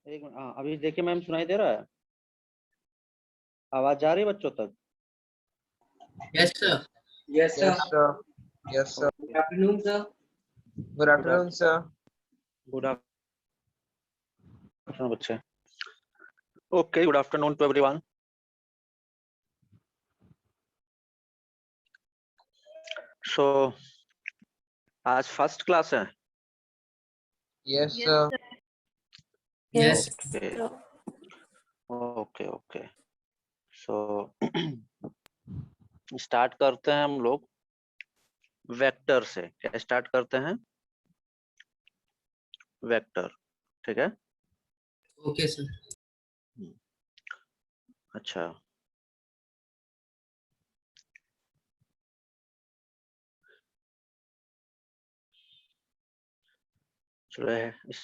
एक मिनट, हाँ अभी देखिए मैम, सुनाई दे रहा है? आवाज जा रही है बच्चों तक? Yes, sir. Yes, sir. Yes, sir. Yes, sir. Good afternoon, sir. Good afternoon, sir. Good afternoon बच्चे। Okay, good afternoon to everyone. So आज फर्स्ट क्लास है। Yes, sir. Yes. Okay okay okay, so start करते हैं हम लोग vector से। क्या start करते हैं? वेक्टर, ठीक है। Okay, sir. अच्छा, चलो इस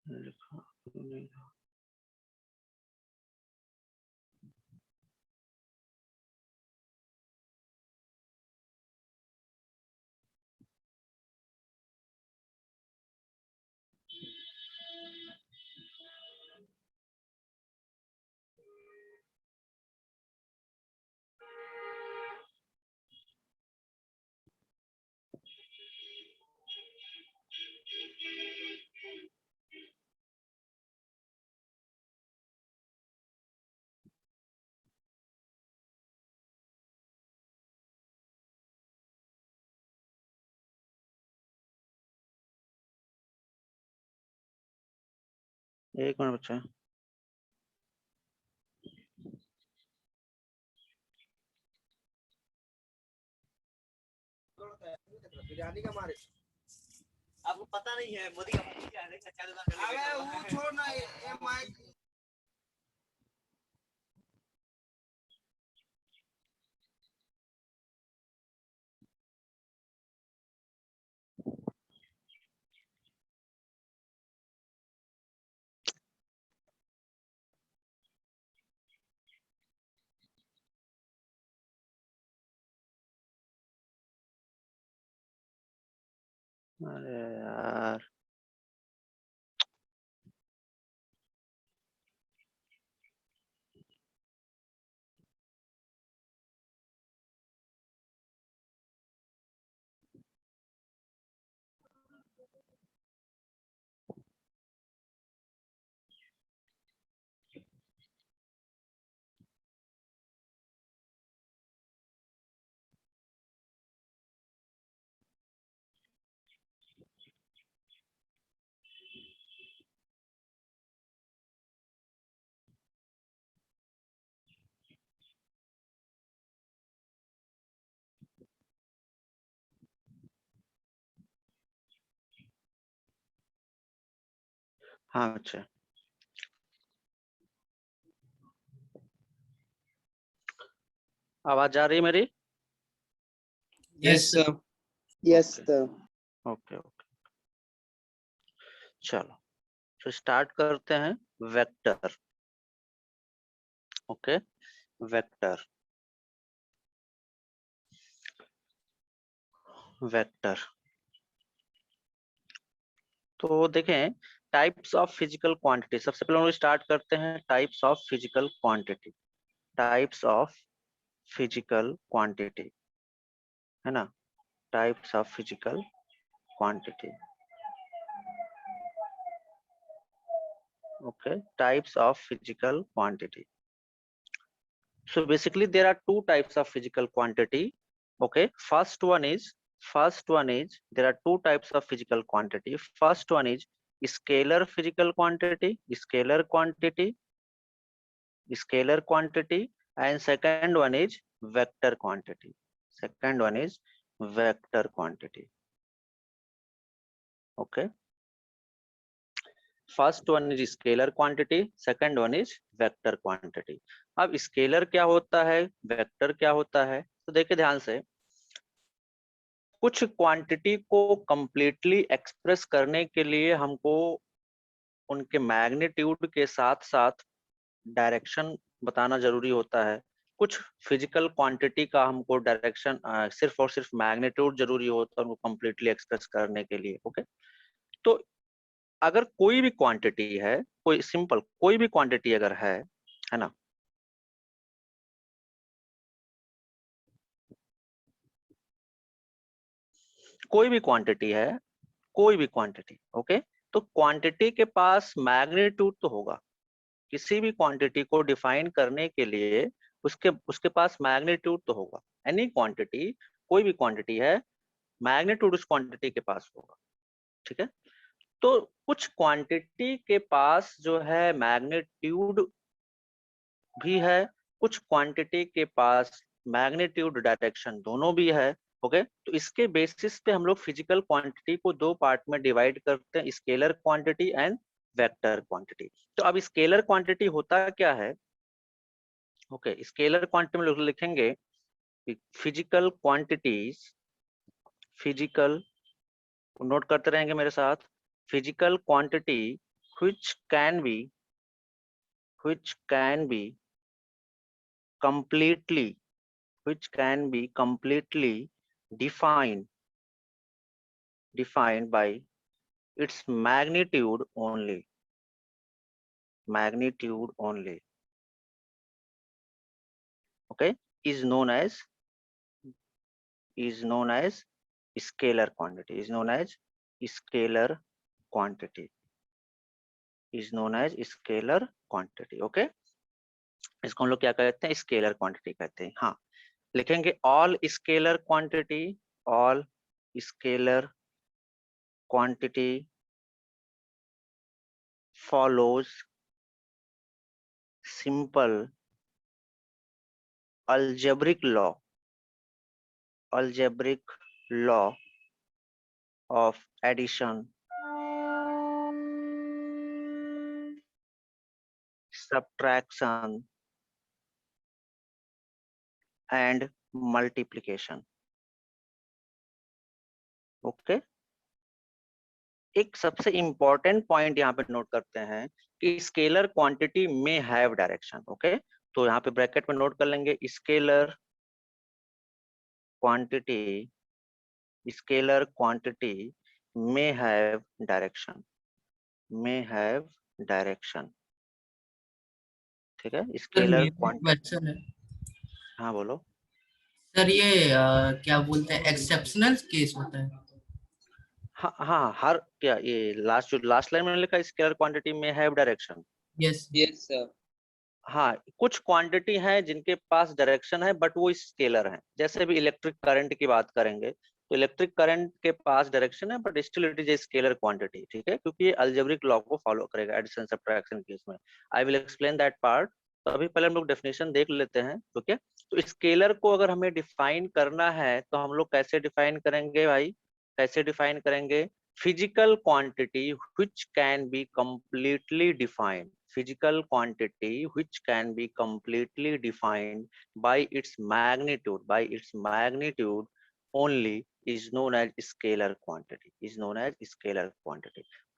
लिखा नहीं था। एक मिनट बच्चा। बिरयानी का मारे आपको पता नहीं है मोदी का क्या है, अबे वो छोड़ ना ये माइक। अरे यार, हाँ अच्छा, आवाज जा रही है मेरी? Yes, sir. Yes, Okay. sir. Okay okay, चलो तो स्टार्ट करते हैं वेक्टर। ओके, वेक्टर वेक्टर तो देखें, टाइप्स ऑफ फिजिकल क्वांटिटी। सबसे पहले हम लोग स्टार्ट करते हैं types of physical quantity. Types of physical quantity, है ना? Types of physical quantity. Okay, types of physical quantity. So basically there are two types of physical quantity. Okay, first one is there are two types of physical quantity. First one is scalar physical quantity, scalar quantity, and second one is vector quantity. Second one is vector quantity. Okay, first one is scalar quantity, second one is vector quantity. अब scalar क्या होता है, vector क्या होता है, तो देखिए ध्यान से। कुछ क्वांटिटी को कंप्लीटली एक्सप्रेस करने के लिए हमको उनके मैग्नीट्यूड के साथ साथ डायरेक्शन बताना जरूरी होता है। कुछ फिजिकल क्वांटिटी का हमको डायरेक्शन सिर्फ और सिर्फ मैग्नीट्यूड जरूरी होता है उनको कंप्लीटली एक्सप्रेस करने के लिए। ओके, तो अगर कोई भी क्वांटिटी है, कोई सिंपल कोई भी क्वांटिटी अगर है ना, कोई भी क्वांटिटी है, कोई भी क्वांटिटी, ओके, तो क्वांटिटी के पास मैग्नीट्यूड तो होगा। किसी भी क्वांटिटी को डिफाइन करने के लिए उसके उसके पास मैग्नीट्यूड तो होगा। एनी क्वांटिटी, कोई भी क्वांटिटी है, मैग्नीट्यूड उस क्वांटिटी के पास होगा। ठीक है, तो कुछ क्वांटिटी के पास जो है मैग्नीट्यूड भी है, कुछ क्वांटिटी के पास मैग्नीट्यूड डायरेक्शन दोनों भी है। ओके, तो इसके बेसिस पे हम लोग फिजिकल क्वांटिटी को दो पार्ट में डिवाइड करते हैं, scalar quantity and vector quantity. तो अब स्केलर क्वांटिटी होता क्या है? ओके, स्केलर क्वांटिटी में लोग लिखेंगे फिजिकल क्वांटिटीज, फिजिकल, नोट करते रहेंगे मेरे साथ, physical quantity which can be completely defined by its magnitude only, okay, is known as scalar quantity, okay, इसको हम लोग क्या कहते हैं? स्केलर क्वांटिटी कहते हैं। हाँ, लिखेंगे all scalar quantity follows simple algebraic law of addition, subtraction and multiplication। Okay, एक सबसे इंपॉर्टेंट पॉइंट यहाँ पे नोट करते हैं कि स्केलर क्वांटिटी में हैव डायरेक्शन। ओके, तो यहाँ पे ब्रैकेट में नोट कर लेंगे scalar quantity may have direction, ठीक है, सर स्केलर मेरा क्वांटिटी। क्वेश्चन है हाँ बोलो। सर, ये क्या बोलते हैं, एक्सेप्शनल केस होता है? हाँ हाँ, हर क्या ये लास्ट लाइन में लिखा स्केलर क्वांटिटी में have direction. Yes. Yes, sir. हाँ, कुछ क्वांटिटी है जिनके पास डायरेक्शन है बट वो स्केलर है। जैसे भी इलेक्ट्रिक करंट की बात करेंगे तो इलेक्ट्रिक करंट के पास डायरेक्शन है but still it is a scalar quantity. ठीक है, क्योंकि ये अलजेब्रिक लॉ को फॉलो करेगा एडिशन सब्ट्रैक्शन केस में। I will explain that part. तो अभी पहले हम लोग डेफिनेशन देख लेते हैं। ओके, तो स्केलर को अगर हमें डिफाइन करना है तो हम लोग कैसे डिफाइन करेंगे भाई? कैसे डिफाइन करेंगे? Physical quantity which can be completely defined, physical quantity which can be completely defined by its magnitude only is known as scalar quantity,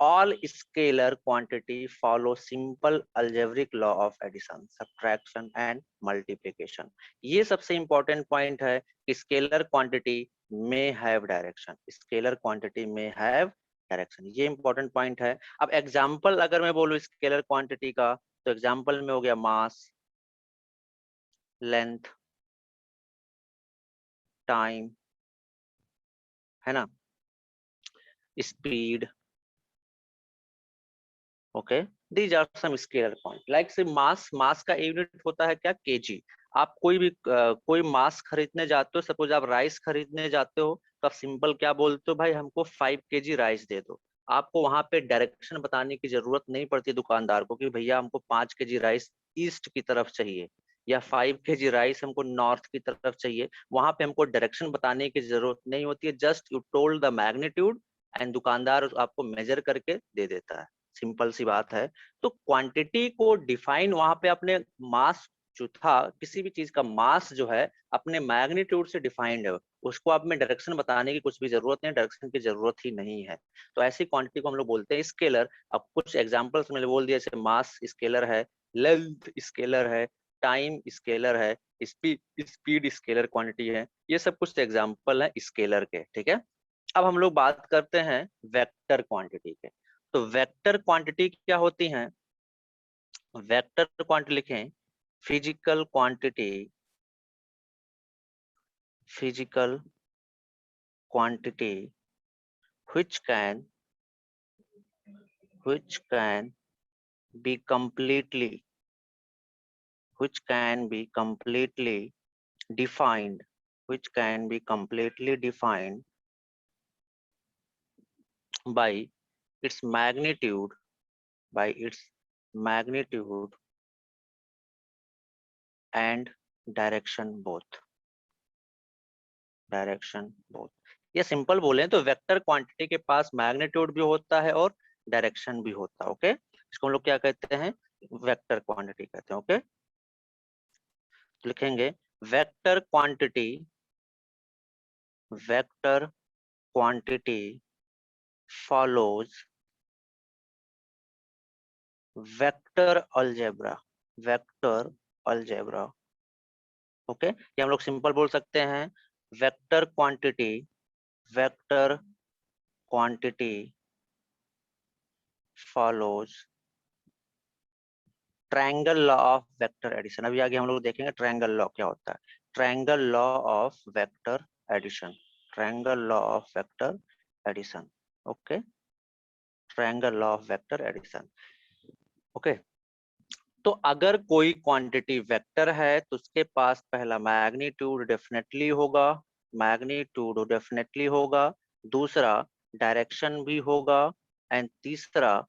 all scalar quantity follow simple algebraic law of addition, subtraction and multiplication। ये सबसे important point है कि scalar quantity may have direction, ये important point है। अब example अगर मैं बोलूं स्केलर क्वांटिटी का, तो एग्जाम्पल में हो गया मास, लेंथ, टाइम, है ना, speed. Okay, these are some scalar point. Like से मास का यूनिट होता है क्या? केजी। आप कोई मास खरीदने जाते हो, सपोज आप राइस खरीदने जाते हो, तो आप सिंपल क्या बोलते हो? भाई हमको 5 kg राइस दे दो। आपको वहां पे डायरेक्शन बताने की जरूरत नहीं पड़ती दुकानदार को कि भैया हमको 5 kg राइस ईस्ट की तरफ चाहिए या 5 kg राइस हमको नॉर्थ की तरफ चाहिए। वहां पे हमको डायरेक्शन बताने की जरूरत नहीं होती है, just you told the magnitude and दुकानदार आपको मेजर करके दे देता है। सिंपल सी बात है। तो क्वांटिटी को डिफाइन वहां पे अपने मास जो था, किसी भी चीज का मास जो है अपने मैग्नीट्यूड से डिफाइंड है, उसको आप में डायरेक्शन बताने की कुछ भी जरूरत नहीं, डायरेक्शन की जरूरत ही नहीं है। तो ऐसी क्वांटिटी को हम लोग बोलते हैं स्केलर। अब कुछ एग्जांपल्स मैंने बोल दिया, जैसे मास स्केलर है, लेंथ स्केलर है, टाइम स्केलर है, स्पीड स्केलर क्वांटिटी है। ये सब कुछ एग्जांपल है स्केलर के, ठीक है। अब हम लोग बात करते हैं वेक्टर क्वांटिटी के। तो वेक्टर क्वांटिटी क्या होती है? वेक्टर क्वांटिटी लिखें, physical quantity, physical quantity which can be completely, which can be completely defined, which can be completely defined by its magnitude, by its magnitude and direction both, direction both। ये simple बोले तो vector quantity के पास magnitude भी होता है और direction भी होता है, ओके। इसको हम लोग क्या कहते हैं? वेक्टर क्वांटिटी कहते हैं, ओके। लिखेंगे vector quantity, vector quantity follows vector algebra, vector algebra, okay. ये हम लोग सिंपल बोल सकते हैं, vector quantity, vector quantity follows triangle law of vector addition. अभी आगे हम लोग देखेंगे ट्रायंगल लॉ क्या होता है। Triangle law of vector addition, triangle law of vector addition, okay. Triangle law of vector addition, okay. तो अगर कोई क्वांटिटी वेक्टर है तो उसके पास पहला मैग्नीट्यूड डेफिनेटली होगा, मैग्नीट्यूड डेफिनेटली होगा, दूसरा डायरेक्शन भी होगा, एंड तीसरा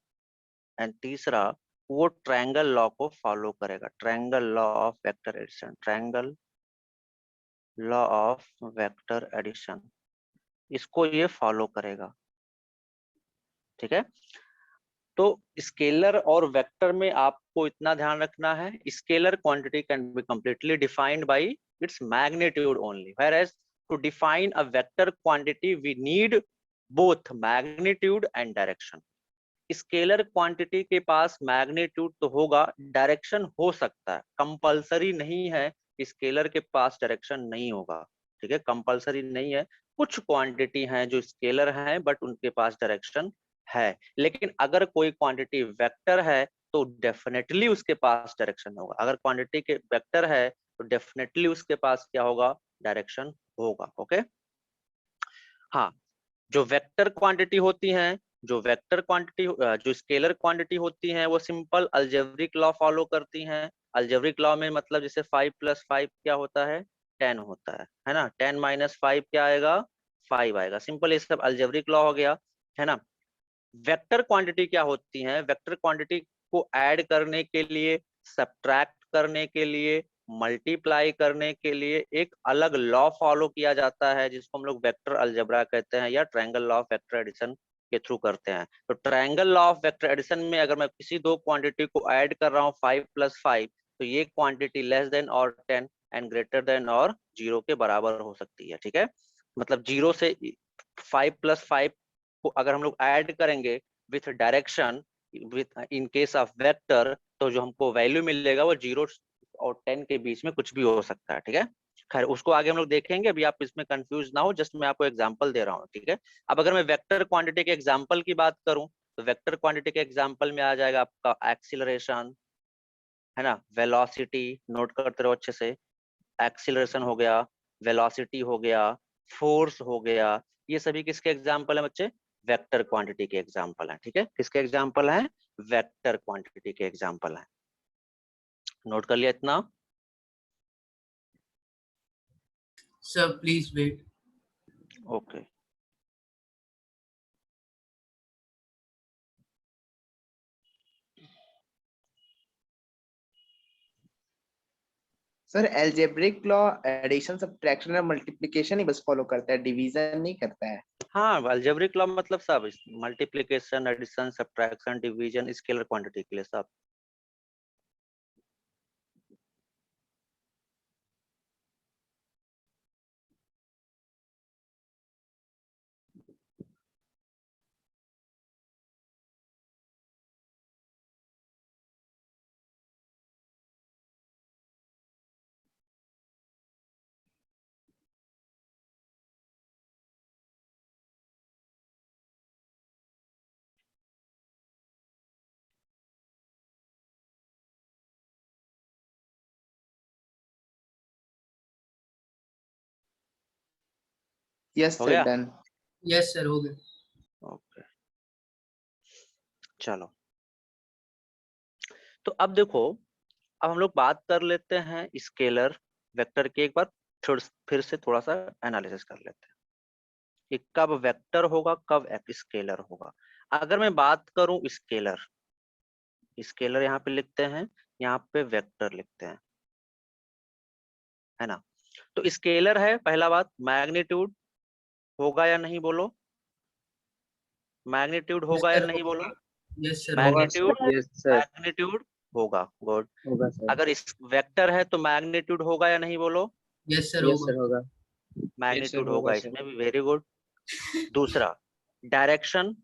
वो ट्रायंगल लॉ को फॉलो करेगा, triangle law of vector addition, triangle law of vector addition, इसको ये फॉलो करेगा, ठीक है। तो स्केलर और वेक्टर में आपको इतना ध्यान रखना है, scalar quantity can be completely defined by its magnitude only, whereas to define a vector quantity we need both magnitude and direction। Scalar quantity के पास मैग्नीट्यूड तो होगा, डायरेक्शन हो सकता है, कंपलसरी नहीं है स्केलर के पास डायरेक्शन नहीं होगा, ठीक है, कंपलसरी नहीं है। कुछ क्वांटिटी हैं जो स्केलर हैं बट उनके पास डायरेक्शन है, लेकिन अगर कोई क्वांटिटी वेक्टर है तो डेफिनेटली उसके पास डायरेक्शन होगा। अगर क्वांटिटी के वेक्टर है तो डेफिनेटली उसके पास क्या होगा? डायरेक्शन होगा, ओके। हाँ, जो वेक्टर क्वांटिटी होती हैं, जो वेक्टर क्वांटिटी, जो स्केलर क्वांटिटी होती हैं, वो सिंपल अलजेब्रिक लॉ फॉलो करती हैं। अलजेब्रिक लॉ में मतलब जैसे 5 + 5 क्या होता है? 10 होता है ना। 10 - 5 क्या आएगा? 5 आएगा। सिंपल, ये सब अलजेब्रिक लॉ हो गया, है ना। वेक्टर क्वांटिटी क्या होती है? वेक्टर क्वांटिटी को ऐड करने के लिए, सब्ट्रैक्ट करने के लिए, मल्टीप्लाई करने के लिए एक अलग लॉ फॉलो किया जाता है जिसको हम लोग वेक्टर अलजेब्रा कहते हैं या triangle law of vector addition के थ्रू करते हैं। तो triangle law of vector addition में अगर मैं किसी दो क्वांटिटी को ऐड कर रहा हूँ 5 + 5, तो ये क्वांटिटी लेस देन और 10 एंड ग्रेटर देन और 0 के बराबर हो सकती है, ठीक है। मतलब 0 से 5 + 5 को अगर हम लोग ऐड करेंगे with direction, with in case of vector, तो जो हमको वैल्यू मिलेगा वो 0 और 10 के बीच में कुछ भी हो सकता है, ठीक है। खैर, उसको आगे हम लोग देखेंगे, अभी आप इसमें कंफ्यूज ना हो, जस्ट मैं आपको एग्जांपल दे रहा हूँ, ठीक है। अब अगर मैं वेक्टर क्वांटिटी के एग्जांपल की बात करूं तो वेक्टर क्वांटिटी के एग्जांपल में आ जाएगा आपका एक्सीलरेशन, है ना, वेलोसिटी, नोट करते रहो अच्छे से। एक्सीलरेशन हो गया, वेलोसिटी हो गया, फोर्स हो गया, ये सभी किसके एग्जांपल है बच्चे? वेक्टर क्वांटिटी के एग्जांपल हैं, ठीक है। किसके एग्जांपल हैं? वेक्टर क्वांटिटी के एग्जांपल हैं। नोट कर लिया इतना? Sir, please wait. Okay. Sir algebraic law addition subtraction और मल्टीप्लिकेशन ही बस फॉलो करता है, डिवीजन नहीं करता है। हाँ, अलजेब्रिक लॉ मतलब सब, multiplication, addition, subtraction, division, scalar quantity के लिए सब। यस हो सर गया? डन। यस सर, हो गया। ओके चलो, तो अब देखो, अब हम लोग बात कर लेते हैं स्केलर वेक्टर की। एक बार फिर से थोड़ा सा एनालिसिस कर लेते हैं कि कब वेक्टर होगा, कब स्केलर होगा। अगर मैं बात करूं स्केलर, स्केलर यहाँ पे लिखते हैं, यहाँ पे वेक्टर लिखते हैं, है ना। तो स्केलर है, पहला बात मैग्नीट्यूड होगा या नहीं बोलो, मैग्नीट्यूड होगा या सर, नहीं बोलो, यस सर, होगा। Magnitude, Yes, sir. मैग्नीट्यूड होगा, गुड। होगा sir. अगर इस वेक्टर है तो मैग्नीट्यूड होगा या नहीं बोलो, यस सर, Yes, sir. होगा। होगा. मैग्नीट्यूड होगा होगा sir. इसमें भी, वेरी गुड। दूसरा डायरेक्शन,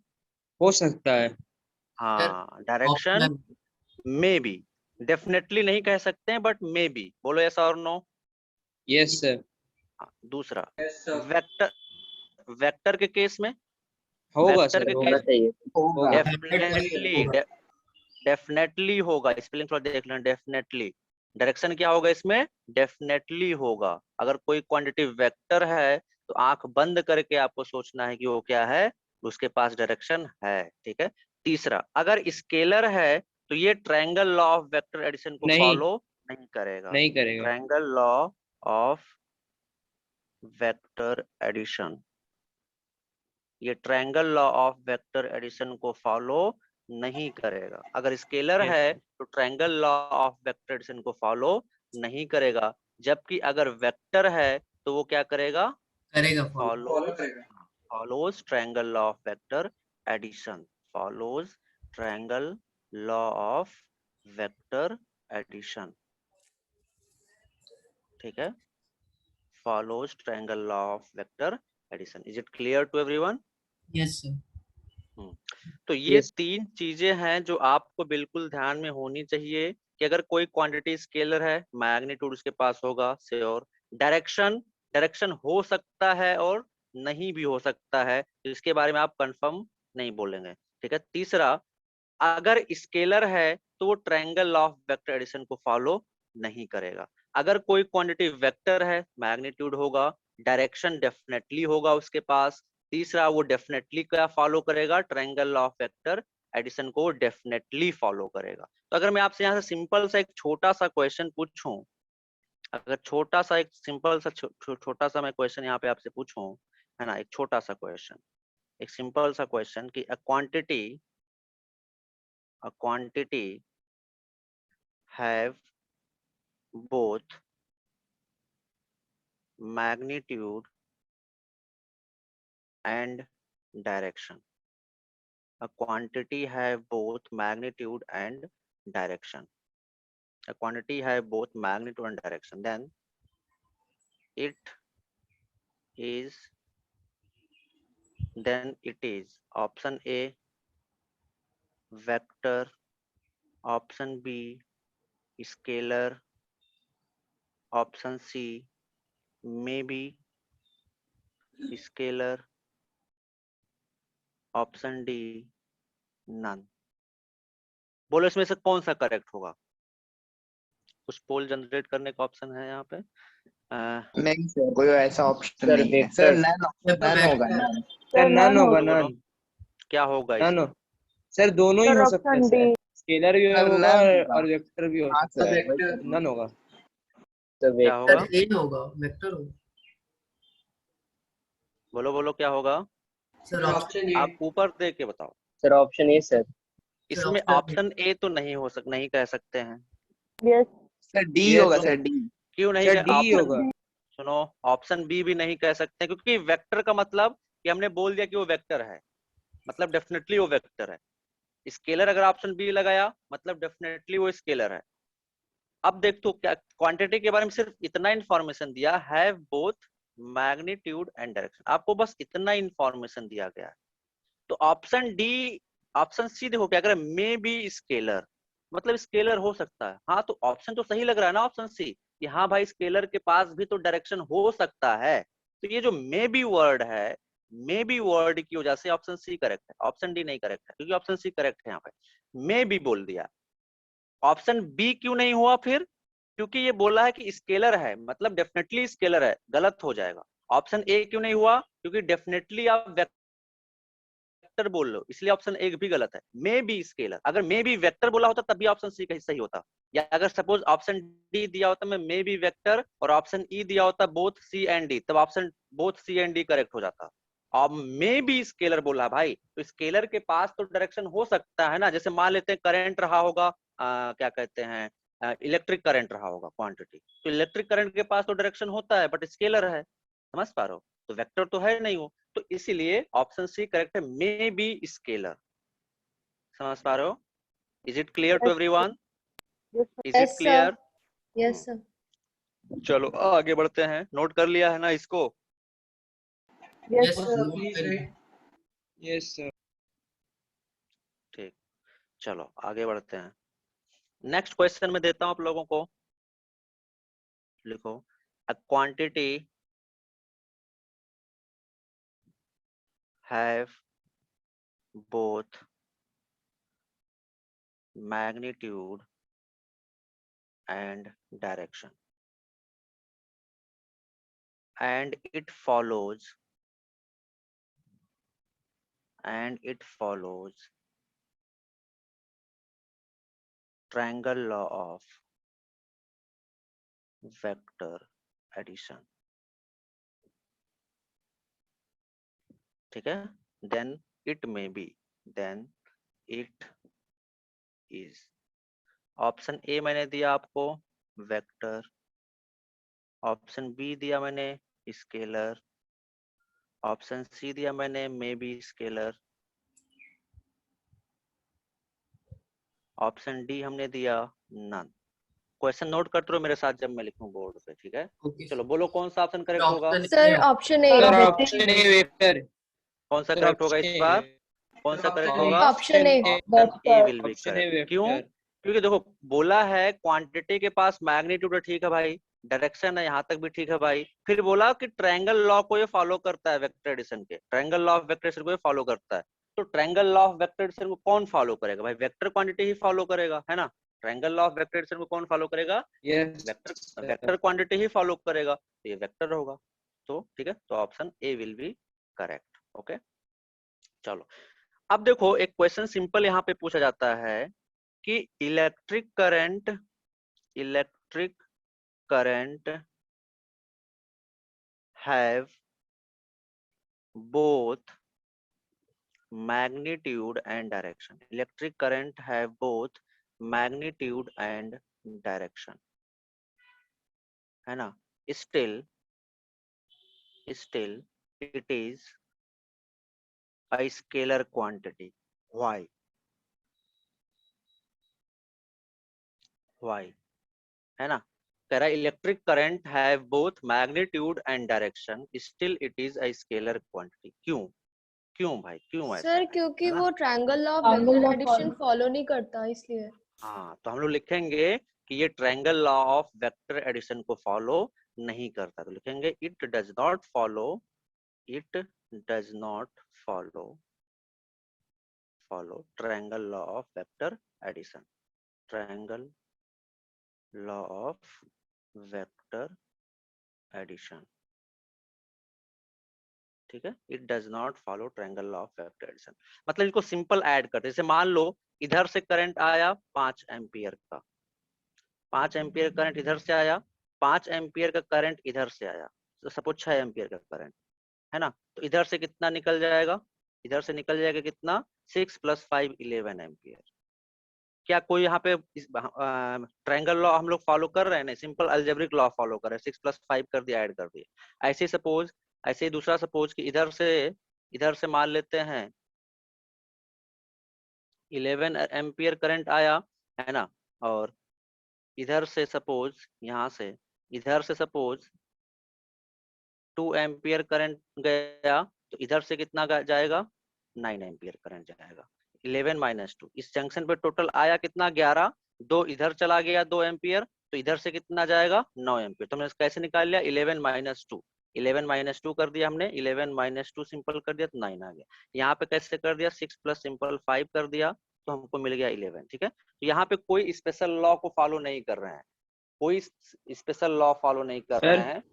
हो सकता है. हाँ direction option. May be, definitely नहीं कह सकते हैं बट मे बी, बोलो यस और नो। Yes, sir. दूसरा वेक्टर, वेक्टर के केस में, होगा वेक्टर sir. के होना केस चाहिए. होगा। होगा. डेफिनेटली, डेफिनेटली होगा, स्पेलिंग थोड़ा देख लेना, डेफिनेटली। डायरेक्शन क्या होगा इसमें, डेफिनेटली होगा। अगर कोई क्वांटिटी वेक्टर है तो आंख बंद करके आपको सोचना है कि वो क्या है, उसके पास डायरेक्शन है, ठीक है। तीसरा, अगर स्केलर है तो ये triangle law of vector addition को नहीं. फॉलो नहीं करेगा। नहीं करेगा. Triangle law of vector addition, ये triangle law of vector addition को फॉलो नहीं करेगा। अगर स्केलर Yes, है sir. तो triangle law of vector addition को फॉलो नहीं करेगा, जबकि अगर वेक्टर है तो वो क्या करेगा, करेगा follow. follows triangle law of vector addition, follows triangle law of vector addition, ठीक है, follows triangle law of vector addition. Is it clear to everyone? Yes sir. तो ये Yes. तीन चीजें हैं जो आपको बिल्कुल ध्यान में होनी चाहिए कि अगर कोई क्वांटिटी स्केलर है, मैग्नीट्यूड उसके पास होगा श्योर। डायरेक्शन, डायरेक्शन हो सकता है और नहीं भी हो सकता है, तो इसके बारे में आप कंफर्म नहीं बोलेंगे, ठीक है। तीसरा, अगर स्केलर है तो वो triangle law of vector addition को फॉलो नहीं करेगा। अगर कोई क्वांटिटी वेक्टर है, मैग्नीट्यूड होगा, डायरेक्शन डेफिनेटली होगा उसके पास। तीसरा, वो डेफिनेटली क्या फॉलो करेगा, triangle law of vector addition को डेफिनेटली फॉलो करेगा। तो अगर मैं आपसे यहाँ से सिंपल सा एक छोटा सा क्वेश्चन पूछूं, अगर छोटा सा एक सिंपल सा छोटा सा मैं क्वेश्चन यहाँ पे आपसे पूछूं, है ना, एक छोटा सा क्वेश्चन, एक सिंपल सा क्वेश्चन कि a quantity have both magnitude and direction, a quantity have both magnitude and direction, a quantity have both magnitude and direction, then it is, option A vector, option B scalar, option C maybe scalar, option D none. बोलो इसमें से कौन सा correct होगा। कुछ pole generate करने का option है यहाँ पे। नहीं सर, कोई ऐसा ऑप्शन Sir, नहीं है vector. सर। नन होगा, नन। Sir, none होगा. बोलो, None. क्या होगा None. इसमें। Sir, दोनों ही सर हो सकते हैं ऑप्शन डी। सर. स्केलर भी सर होगा नन होगा। और वेक्टर भी हो हाँ सकता सर, है. नन होगा. क्या होगा, सर ए होगा, वेक्टर होगा। बोलो बोलो क्या होगा। सर ऑप्शन आप ऊपर देख के बताओ। Sir, option A, sir. इसमें ऑप्शन ए तो नहीं कह सकते हैं। यस सर डी Yes, होगा sir. Sir, D. क्यों नहीं Sir, कह, D ऑप्शन होगा. सुनो, ऑप्शन बी भी नहीं कह सकते क्योंकि वेक्टर का मतलब कि हमने बोल दिया कि वो वेक्टर है, मतलब डेफिनेटली वो वेक्टर है। स्केलर अगर ऑप्शन बी लगाया मतलब डेफिनेटली वो स्केलर है। अब देख तो क्या क्वांटिटी के बारे में सिर्फ इतना इंफॉर्मेशन दिया, have both magnitude and direction, आपको बस इतना इंफॉर्मेशन दिया गया है। तो ऑप्शन डी, ऑप्शन सी देखो क्या कर रहा है, मे बी स्केलर, मतलब स्केलर हो सकता है। हाँ तो ऑप्शन तो सही लग रहा है ना ऑप्शन सी, कि हाँ भाई स्केलर के पास भी तो डायरेक्शन हो सकता है। तो ये जो मे बी वर्ड है, मे बी वर्ड की वजह से ऑप्शन सी करेक्ट है, ऑप्शन डी नहीं करेक्ट है, क्योंकि ऑप्शन सी करेक्ट है यहाँ पे, मे बी बोल दिया। ऑप्शन बी क्यों नहीं हुआ फिर, क्योंकि ये बोला है कि स्केलर है मतलब डेफिनेटली स्केलर है, गलत हो जाएगा। ऑप्शन ए क्यों नहीं हुआ? क्योंकि डेफिनेटली आप वेक्टर बोल लो, इसलिए ऑप्शन ए भी गलत है। मे बी स्केलर, अगर मे बी वेक्टर बोला होता तभी ऑप्शन सी का सही होता। या अगर सपोज ऑप्शन डी दिया होता मैं मे बी वेक्टर, और ऑप्शन ई दिया होता बोथ सी एंड डी, तब option both C and D correct हो जाता। अब मे बी स्केलर बोला भाई, तो स्केलर के पास तो डायरेक्शन हो सकता है ना। जैसे मान लेते हैं करंट रहा होगा, क्या कहते हैं, इलेक्ट्रिक करंट रहा होगा क्वांटिटी, तो इलेक्ट्रिक करंट के पास तो डायरेक्शन होता है, बट स्केलर है, समझ पा रहे हो? तो वेक्टर तो है नहीं वो, तो इसीलिए ऑप्शन सी करेक्ट है, मे बी स्केलर। समझ पा रहे हो? Is it clear to everyone? Is it Yes, sir. Clear? Yes, sir. चलो आगे बढ़ते हैं। नोट कर लिया है ना इसको? Yes, yes sir. नोट करिए। Yes, sir. ठीक, चलो आगे बढ़ते हैं। नेक्स्ट क्वेश्चन में देता हूं आप लोगों को, लिखो, a quantity have both magnitude and direction, and it follows triangle law of vector addition। ठीक है? then it is, option A मैंने दिया आपको वेक्टर, ऑप्शन बी दिया मैंने स्केलर, ऑप्शन सी दिया मैंने may be scalar, option D हमने दिया नन। क्वेश्चन नोट करते रहो मेरे साथ जब मैं लिखूं बोर्ड पे, ठीक है? ओके चलो बोलो कौन सा ऑप्शन करेक्ट होगा? Option Sir, option A. Sir, Vector. option A vector. कौन सा Sir, करेक्ट होगा इस option बार? A. कौन सा करेक्ट Option होगा? Option A. Option Vector. A will B Option A correct. क्यों? vector. क्योंकि देखो बोला है क्वांटिटी के पास मैग्नीट्यूड है, ठीक है भाई, डायरेक्शन है, यहाँ तक भी ठीक है भाई। फिर बोला कि ट्रायंगल लॉ को ये फॉलो करता है, वेक्टर एडिशन के, triangle law of vector addition को ये फॉलो करता है। तो triangle law of vector addition को कौन फॉलो करेगा भाई? वेक्टर क्वांटिटी ही फॉलो करेगा, है ना? Triangle law of vector addition को कौन फॉलो करेगा? Yes, वेक्टर क्वांटिटी ही फॉलो करेगा, तो ये वेक्टर होगा। तो ठीक है, तो option A will be correct. Okay, चलो अब देखो एक क्वेश्चन सिंपल यहाँ पे पूछा जाता है कि electric current have both magnitude and direction, electric current have both magnitude and direction, है ना? still it is a scalar quantity। why है ना? कह रहा electric current have both magnitude and direction, still it is a scalar quantity. क्यों भाई, क्यों ऐसा Sir, है? क्योंकि है ना? वो triangle law of vector addition follow नहीं करता इसलिए। हाँ, तो हम लोग लिखेंगे कि ये triangle law of vector addition को फॉलो नहीं करता, तो लिखेंगे it does not follow triangle law of vector addition, triangle law of vector addition. ठीक है, it does not follow triangle law of vector addition. मतलब इसको सिंपल ऐड करते, जैसे मान लो इधर से करंट आया 5 एम्पियर का, 5 एम्पियर करंट इधर से आया, 5 एम्पियर का करंट इधर से आया, तो सपोज 6 एम्पियर का करंट है ना? तो इधर से कितना निकल जाएगा? इधर से निकल जाएगा कितना? 6 + 5 11 एम्पियर। क्या कोई यहाँ पे ट्रायंगल लॉ हम लोग फॉलो कर रहे हैं? नहीं, सिंपल अलजेब्रिक लॉ फॉलो कर रहे हैं, 6 + 5 कर दिया, ऐड कर दिया। ऐसे ही दूसरा सपोज कि इधर से मान लेते हैं 11 एम्पियर करंट आया, है ना? और इधर से सपोज इधर से सपोज 2 एम्पियर करंट गया, तो इधर से कितना जाएगा? 9 एम्पियर करंट जाएगा। 11 - 2, इस जंक्शन पे टोटल आया कितना? 11, 2 इधर चला गया 2 एम्पियर, तो इधर से कितना जाएगा? 9 एम्पियर। तो हमने कैसे निकाल लिया? 11 - 2 कर दिया हमने, 11 - 2 सिंपल कर दिया तो 9 आ गया। यहाँ पे कैसे कर दिया? 6 + सिंपल 5 कर दिया तो हमको मिल गया 11। ठीक है, तो यहाँ पे कोई स्पेशल लॉ को फॉलो नहीं कर रहे हैं, कोई स्पेशल लॉ फॉलो नहीं कर रहे हैं।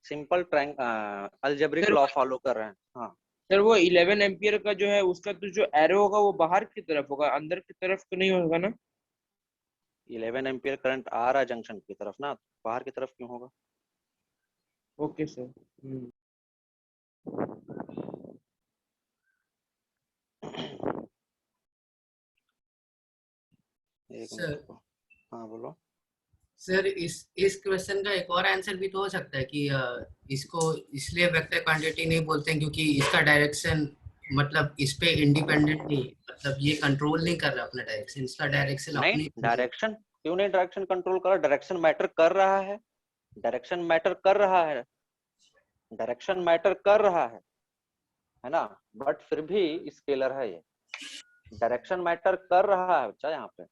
Simple algebraic Sir, law follow कर रहे हैं। हाँ सर वो 11 एम्पियर का जो है उसका तो जो एरो होगा वो बाहर की तरफ होगा, अंदर की तरफ तो नहीं होगा ना? 11 एम्पियर करंट आ रहा है जंक्शन की तरफ ना, बाहर की तरफ क्यों होगा? Okay sir. एक सर मिनट को। हाँ बोलो। सर इस क्वेश्चन का एक और आंसर भी तो हो सकता है कि इसको इसलिए वेक्टर क्वांटिटी नहीं बोलते हैं क्योंकि इसका डायरेक्शन मतलब इस पे इंडिपेंडेंट नहीं है, मतलब ये कंट्रोल नहीं कर रहा अपना डायरेक्शन, इसका डायरेक्शन नहीं, अपनी डायरेक्शन क्यों नहीं डायरेक्शन कंट्रोल कर रहा? डायरेक्शन मैटर कर रहा है, डायरेक्शन मैटर कर रहा है, डायरेक्शन मैटर कर रहा है ना, बट फिर भी स्केलर है ये। डायरेक्शन मैटर कर रहा है बच्चा यहाँ पे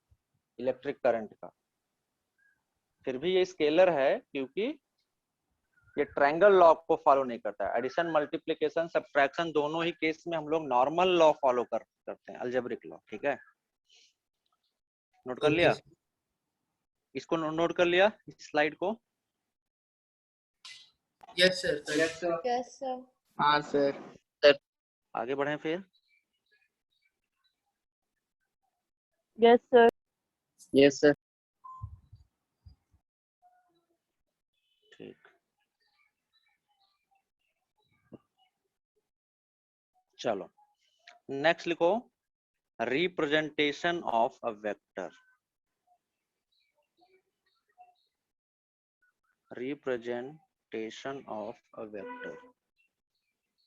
इलेक्ट्रिक करंट का, फिर भी ये स्केलर है क्योंकि ये ट्रायंगल लॉ को फॉलो नहीं करता है। एडिशन, मल्टीप्लिकेशन, सब्ट्रैक्शन दोनों ही केस में हम लोग नॉर्मल लॉ फॉलो करते हैं, अलजेब्रिक लॉ। ठीक है, नोट कर लिया? इसको नोट कर लिया इस स्लाइड को? Yes sir. Yes sir. हाँ सर। आगे बढ़े फिर। Yes sir. Yes sir. ठीक, चलो नेक्स्ट लिखो, representation of a vector. Representation of a vector,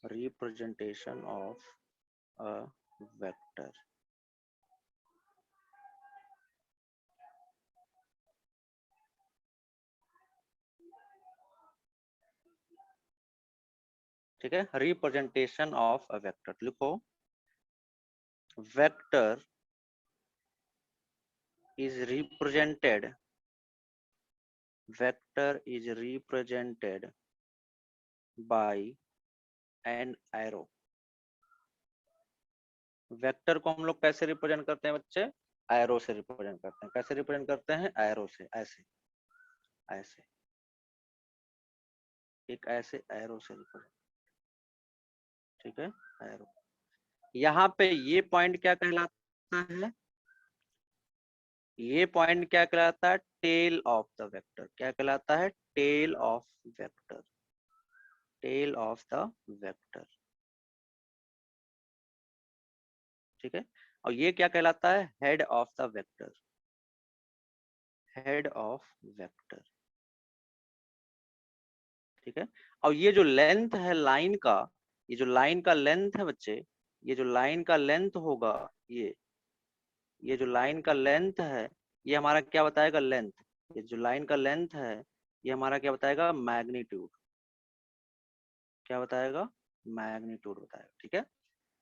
representation of a vector. ठीक है, रिप्रेजेंटेशन ऑफ अ वेक्टर लिखो, vector is represented, vector is represented by an arrow। Vector को हम लोग कैसे रिप्रेजेंट करते हैं बच्चे? एरो से रिप्रेजेंट करते हैं। कैसे रिप्रेजेंट करते हैं? एरो से, ऐसे ऐसे, एक ऐसे एरो से रिप्रेजेंट। ठीक है, एरो। यहाँ पे ये पॉइंट क्या कहलाता है? ये पॉइंट क्या कहलाता है? Tail of the vector. क्या कहलाता है? Tail of vector, tail of the vector. ठीक है, और ये क्या कहलाता है? Head of the vector, head of vector. ठीक है, और ये जो लेंथ है लाइन का, ये जो लाइन का लेंथ है बच्चे, ये जो लाइन का लेंथ होगा, ये जो लाइन का लेंथ है, ये हमारा क्या बताएगा? लेंथ। ये जो लाइन का लेंथ है ये हमारा क्या बताएगा? मैग्नीट्यूड। क्या बताएगा? मैग्नीट्यूड बताएगा। ठीक है,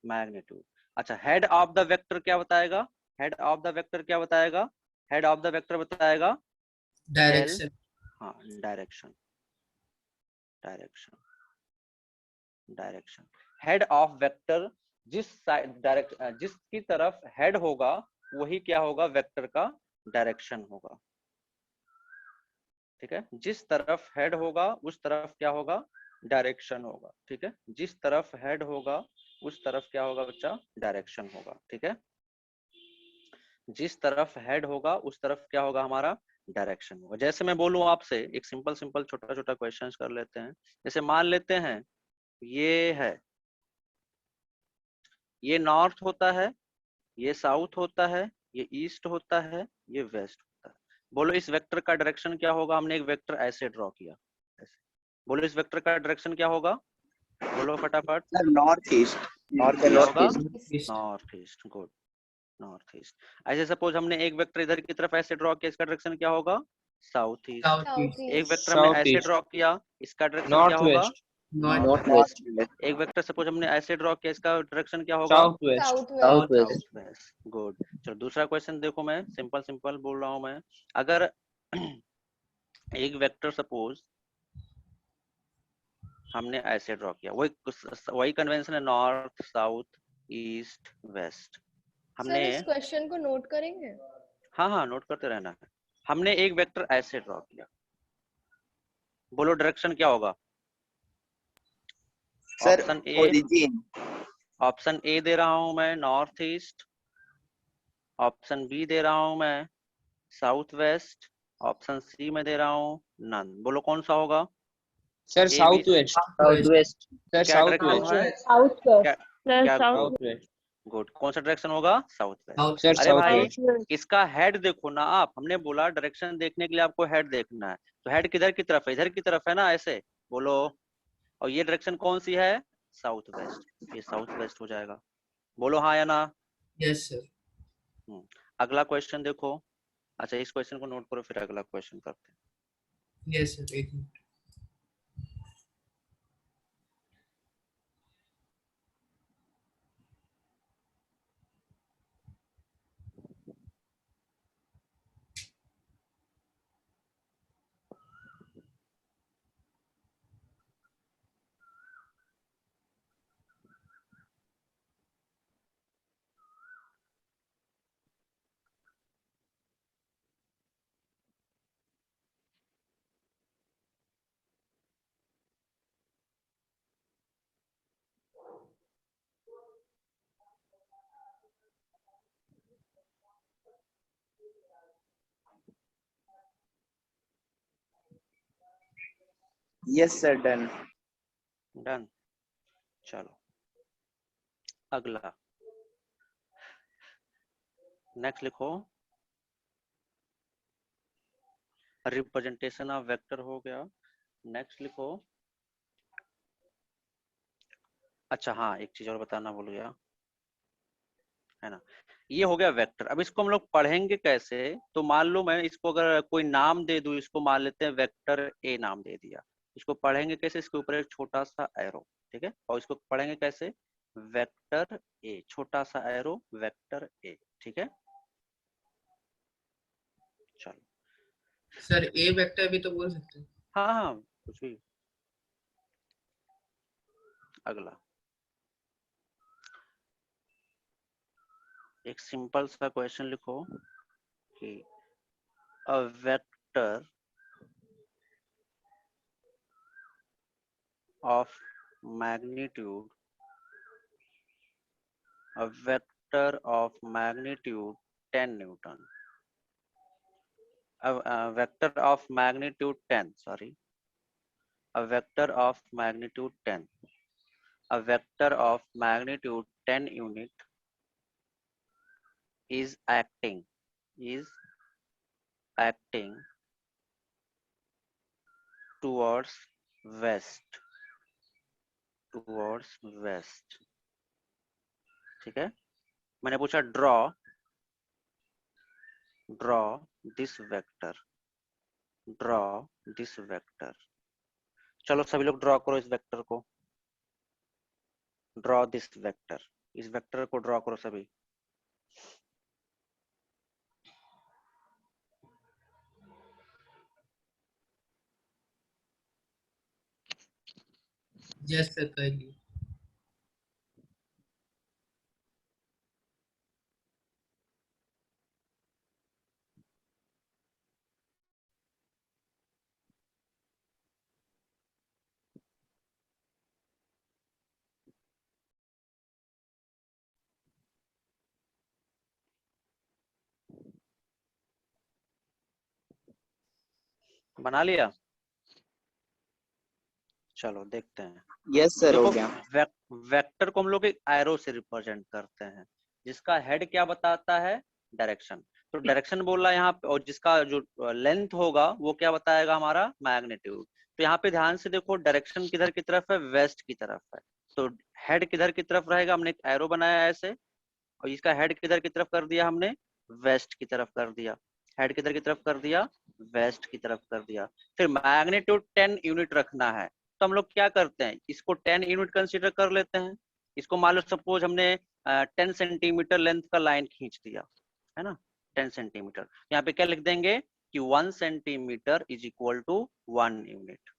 मैग्नीट्यूड। अच्छा, हेड ऑफ द वेक्टर क्या बताएगा? हेड ऑफ द वेक्टर क्या बताएगा? हेड ऑफ द वेक्टर बताएगा डायरेक्शन। हाँ, direction, direction, direction. Head of vector जिस जिसकी तरफ हेड होगा वही क्या होगा? वेक्टर का डायरेक्शन होगा। ठीक है, जिस तरफ हेड होगा उस तरफ क्या होगा? डायरेक्शन होगा। ठीक है, जिस तरफ हेड होगा उस तरफ क्या होगा बच्चा? डायरेक्शन होगा। ठीक है, जिस तरफ हेड होगा उस तरफ क्या होगा? हमारा डायरेक्शन होगा। जैसे मैं बोलूं आपसे, एक सिंपल सिंपल छोटा छोटा क्वेश्चंस कर लेते हैं। जैसे मान लेते हैं ये है, ये नॉर्थ होता है, ये साउथ होता है, ये ईस्ट होता है, ये वेस्ट होता है। बोलो इस वेक्टर का डायरेक्शन क्या होगा? हमने एक वेक्टर ऐसे ड्रॉ किया, ऐसे। बोलो इस वेक्टर का डायरेक्शन क्या होगा? बोलो फटाफट। सर नॉर्थ ईस्ट, नॉर्थ क्या होगा? East. North east. Good, north east. ऐसे सपोज हमने एक वेक्टर इधर की तरफ ऐसे ड्रॉ किया, इसका डायरेक्शन क्या होगा? South east. South south east. एक ईस्ट। वेक्टर हमने साउथ ऐसे ईस्ट। ड्रॉ किया, इसका डायरेक्शन क्या नॉर्थ होगा? वेस्ट। North west. एक वेक्टर सपोज हमने ऐसे ड्रॉ किया, इसका डायरेक्शन क्या होगा? South west. South south west. South west. Good. चलो दूसरा क्वेश्चन देखो, मैं सिंपल सिंपल बोल रहा हूं मैं। अगर एक वेक्टर सपोज हमने ऐसे ड्रॉ किया, वही कन्वेंशन है, north south east west. Sir हमने इस क्वेश्चन को नोट करेंगे? हाँ हाँ नोट करते रहना है। हमने एक वेक्टर ऐसे ड्रॉ किया, बोलो डायरेक्शन क्या होगा? Sir option A, origin. Option A दे रहा हूं मैं नॉर्थ ईस्ट, ऑप्शन बी दे रहा हूं मैं साउथ वेस्ट, ऑप्शन सी में दे रहा हूं नन। बोलो कौन सा होगा? Sir A B south west, south west. Sir क्या साउथ डायरेक्शन वेस्ट, है? साउथ क्या वेस्ट सर, क्या साउथ साउथ वेस्ट, गुड, कौन सा डायरेक्शन होगा? South west. साउथ सर अरे साउथ भाई वेस्ट। वेस्ट। इसका हेड देखो ना आप, हमने बोला डायरेक्शन देखने के लिए आपको हेड देखना है, तो हेड किधर की तरफ है? इधर की तरफ है ना, ऐसे बोलो। और ये डायरेक्शन कौन सी है? साउथ वेस्ट, ये साउथ वेस्ट हो जाएगा। बोलो हाँ या ना? Yes sir. अगला क्वेश्चन देखो। अच्छा इस क्वेश्चन को नोट करो, फिर अगला क्वेश्चन करते हैं। यस सर, एक minute. Yes sir done. Done. चलो अगला, नेक्स्ट लिखो। रिप्रेजेंटेशन ऑफ वेक्टर हो गया। नेक्स्ट लिखो। अच्छा हाँ, एक चीज और बताना भूल गया, है ना, ये हो गया वेक्टर। अब इसको हम लोग पढ़ेंगे कैसे? तो मान लो मैं इसको अगर कोई नाम दे दूं, इसको मान लेते हैं वेक्टर ए नाम दे दिया। इसको पढ़ेंगे कैसे? इसके ऊपर एक छोटा सा एरो, ठीक है, और इसको पढ़ेंगे कैसे? वेक्टर ए, छोटा सा एरो, वेक्टर ए, ठीक है। चलो सर ए वेक्टर भी तो बोल सकते हैं। हाँ हाँ, कुछ भी। अगला एक सिंपल सा क्वेश्चन लिखो कि a vector of magnitude, a vector of magnitude 10 newton, a vector of magnitude 10, sorry, a vector of magnitude 10, a vector of magnitude 10 unit is acting towards west, ठीक है। मैंने पूछा draw this vector, draw this vector. चलो सभी लोग draw करो इस vector को, ड्रॉ दिस वेक्टर, इस वेक्टर को ड्रॉ करो सभी। यस सर, कर लिए। बना लिया? चलो देखते हैं। यस सर हो देखो गया। वेक्टर को हम लोग एक एरो से रिप्रेजेंट करते हैं, जिसका हेड क्या बताता है? डायरेक्शन। तो डायरेक्शन बोल रहा है यहाँ पे, और जिसका जो लेंथ होगा वो क्या बताएगा? हमारा मैग्नीट्यूड। तो यहाँ पे ध्यान से देखो, डायरेक्शन किधर की तरफ है? वेस्ट की तरफ है। तो हेड किधर की तरफ रहेगा? हमने एक एरो बनाया है ऐसे, और इसका हेड किधर की तरफ कर दिया हमने? वेस्ट की तरफ कर दिया। हेड किधर की तरफ कर दिया? वेस्ट की तरफ कर दिया। फिर मैग्नीट्यूड 10 यूनिट रखना है, तो हम लोग क्या करते हैं? इसको 10 यूनिट कंसीडर कर लेते हैं। इसको मान लो सपोज हमने 10 सेंटीमीटर लेंथ का लाइन खींच दिया, है ना, 10 सेंटीमीटर। यहाँ पे क्या लिख देंगे कि 1 centimetre is equal to 1 unit,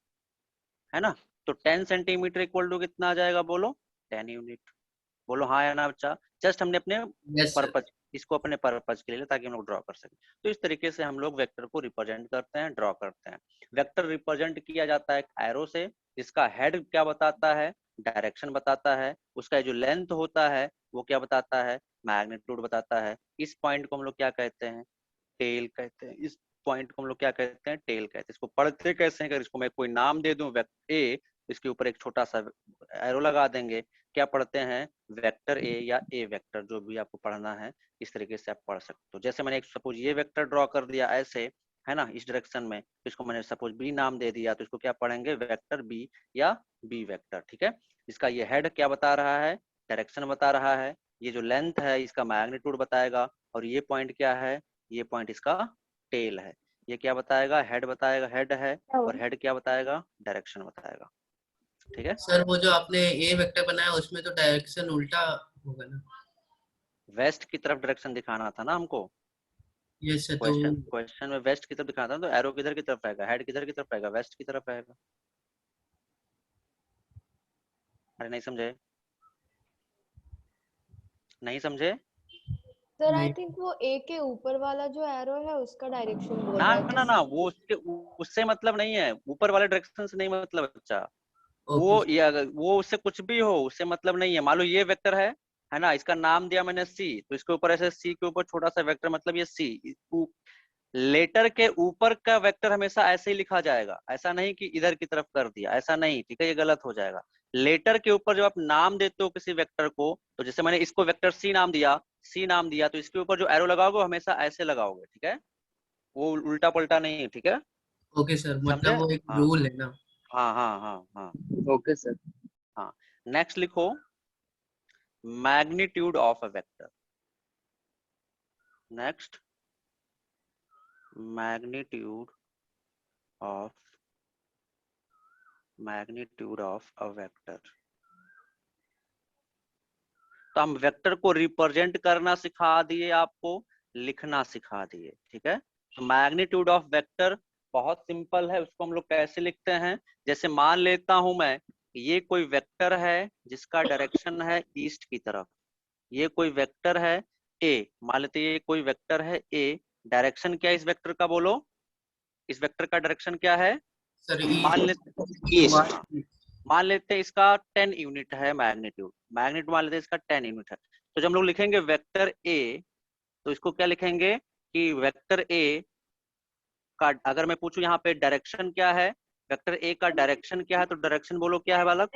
है ना। तो 10 सेंटीमीटर इक्वल टू कितना आ जाएगा? बोलो 10 यूनिट। बोलो हाँ या ना बच्चा? जस्ट हमने अपने यस सर। पर्पज, इसको अपने पर्पज के लिए, ताकि हम लोग ड्रॉ कर सकें। तो इस तरीके से हम लोग वेक्टर को रिप्रेजेंट करते हैं, ड्रॉ करते हैं। वेक्टर रिप्रेजेंट किया जाता है एक एरो से, जिसका हेड क्या बताता है? डायरेक्शन बताता है, उसका जो लेंथ होता है वो क्या बताता है, मैग्नीट्यूड बताता है। इस पॉइंट को हम लोग क्या कहते हैं, टेल कहते हैं। इस पॉइंट को हम लोग क्या कहते हैं, टेल कहते हैं। इसको पढ़ते कैसे हैं, अगर इसको मैं कोई नाम दे दूं वेक्टर ए, इसके ऊपर एक छोटा सा एरो लगा देंगे, क्या पढ़ते हैं, वेक्टर ए या ए वेक्टर, जो भी आपको पढ़ना है इस तरीके से आप पढ़ सकते हो। जैसे मैंने एक सपोज ये वेक्टर ड्रॉ कर दिया ऐसे, है ना, इस डायरेक्शन में, तो इसको मैंने सपोज बी नाम दे दिया, तो इसको क्या पढ़ेंगे, वेक्टर बी या बी वेक्टर। ठीक है, इसका ये हेड क्या बता रहा है, डायरेक्शन बता रहा है, ये जो लेंथ है इसका मैग्नीट्यूड बताएगा, और ये पॉइंट क्या है, ये पॉइंट इसका टेल है। ये क्या बताएगा, हेड बताएगा, हेड है, और हेड क्या बताएगा, डायरेक्शन बताएगा। ठीक है, सर वो जो आपने ए वेक्टर बनाया उसमें तो डायरेक्शन उल्टा होगा ना? वेस्ट की तरफ डायरेक्शन दिखाना था ना हमको, यस सर। तो क्वेश्चन में वेस्ट की तरफ दिखाना था, तो एरो किधर की तरफ आएगा, हेड किधर की तरफ आएगा, वेस्ट की तरफ आएगा। अरे नहीं समझे, नहीं समझे? सर आई थिंक वो ए के ऊपर वाला जो एरो है उसका डायरेक्शन बोल ना रहा है ना ना, किसी वो उससे मतलब नहीं है, ऊपर वाले डायरेक्शन से नहीं मतलब बच्चा। वो ओके या वो उससे कुछ भी हो, उससे मतलब नहीं है। मान लो ये वेक्टर है ना, इसका नाम दिया मैंने सी, तो इसके ऊपर ऐसे सी के ऊपर छोटा सा वेक्टर, मतलब ये सी, लेटर के ऊपर का वेक्टर हमेशा ऐसे ही लिखा जाएगा, ऐसा नहीं कि इधर की तरफ कर दिया, ऐसा नहीं, ठीक है, ये गलत हो जाएगा। लेटर के ऊपर जब आप नाम देते हो किसी वेक्टर को, तो जैसे मैंने इसको वेक्टर सी नाम दिया, सी नाम दिया, तो इसके ऊपर जो एरो लगाओगे हमेशा ऐसे लगाओगे, ठीक है, वो उल्टा पलटा नहीं है। ठीक है, ओके सर, समझे? मतलब वो एक हाँ रूल है ना? हाँ हाँ हाँ हाँ ओके सर। हाँ। नेक्स्ट लिखो, magnitude of a vector. Next, magnitude of a vector. तो हम वेक्टर को रिप्रेजेंट करना सिखा दिए, आपको लिखना सिखा दिए। ठीक है, तो मैग्नीट्यूड ऑफ वेक्टर बहुत सिंपल है, उसको हम लोग कैसे लिखते हैं, जैसे मान लेता हूं मैं, ये कोई वेक्टर है जिसका डायरेक्शन है ईस्ट की तरफ, ये कोई वेक्टर है ए, मान लेते हैं ये कोई वेक्टर है ए, डायरेक्शन क्या है इस वेक्टर का, बोलो, इस वेक्टर का डायरेक्शन क्या है, सर मान लेते ईस्ट, हाँ, मान लेते हैं इसका 10 यूनिट है मैग्नीट्यूड, मान लेते हैं इसका 10 यूनिट है। तो जब हम लोग लिखेंगे वेक्टर ए, तो इसको क्या लिखेंगे कि वेक्टर ए का, अगर मैं पूछूं यहाँ पे डायरेक्शन क्या है, वेक्टर ए का डायरेक्शन क्या है, तो डायरेक्शन बोलो क्या है बालक,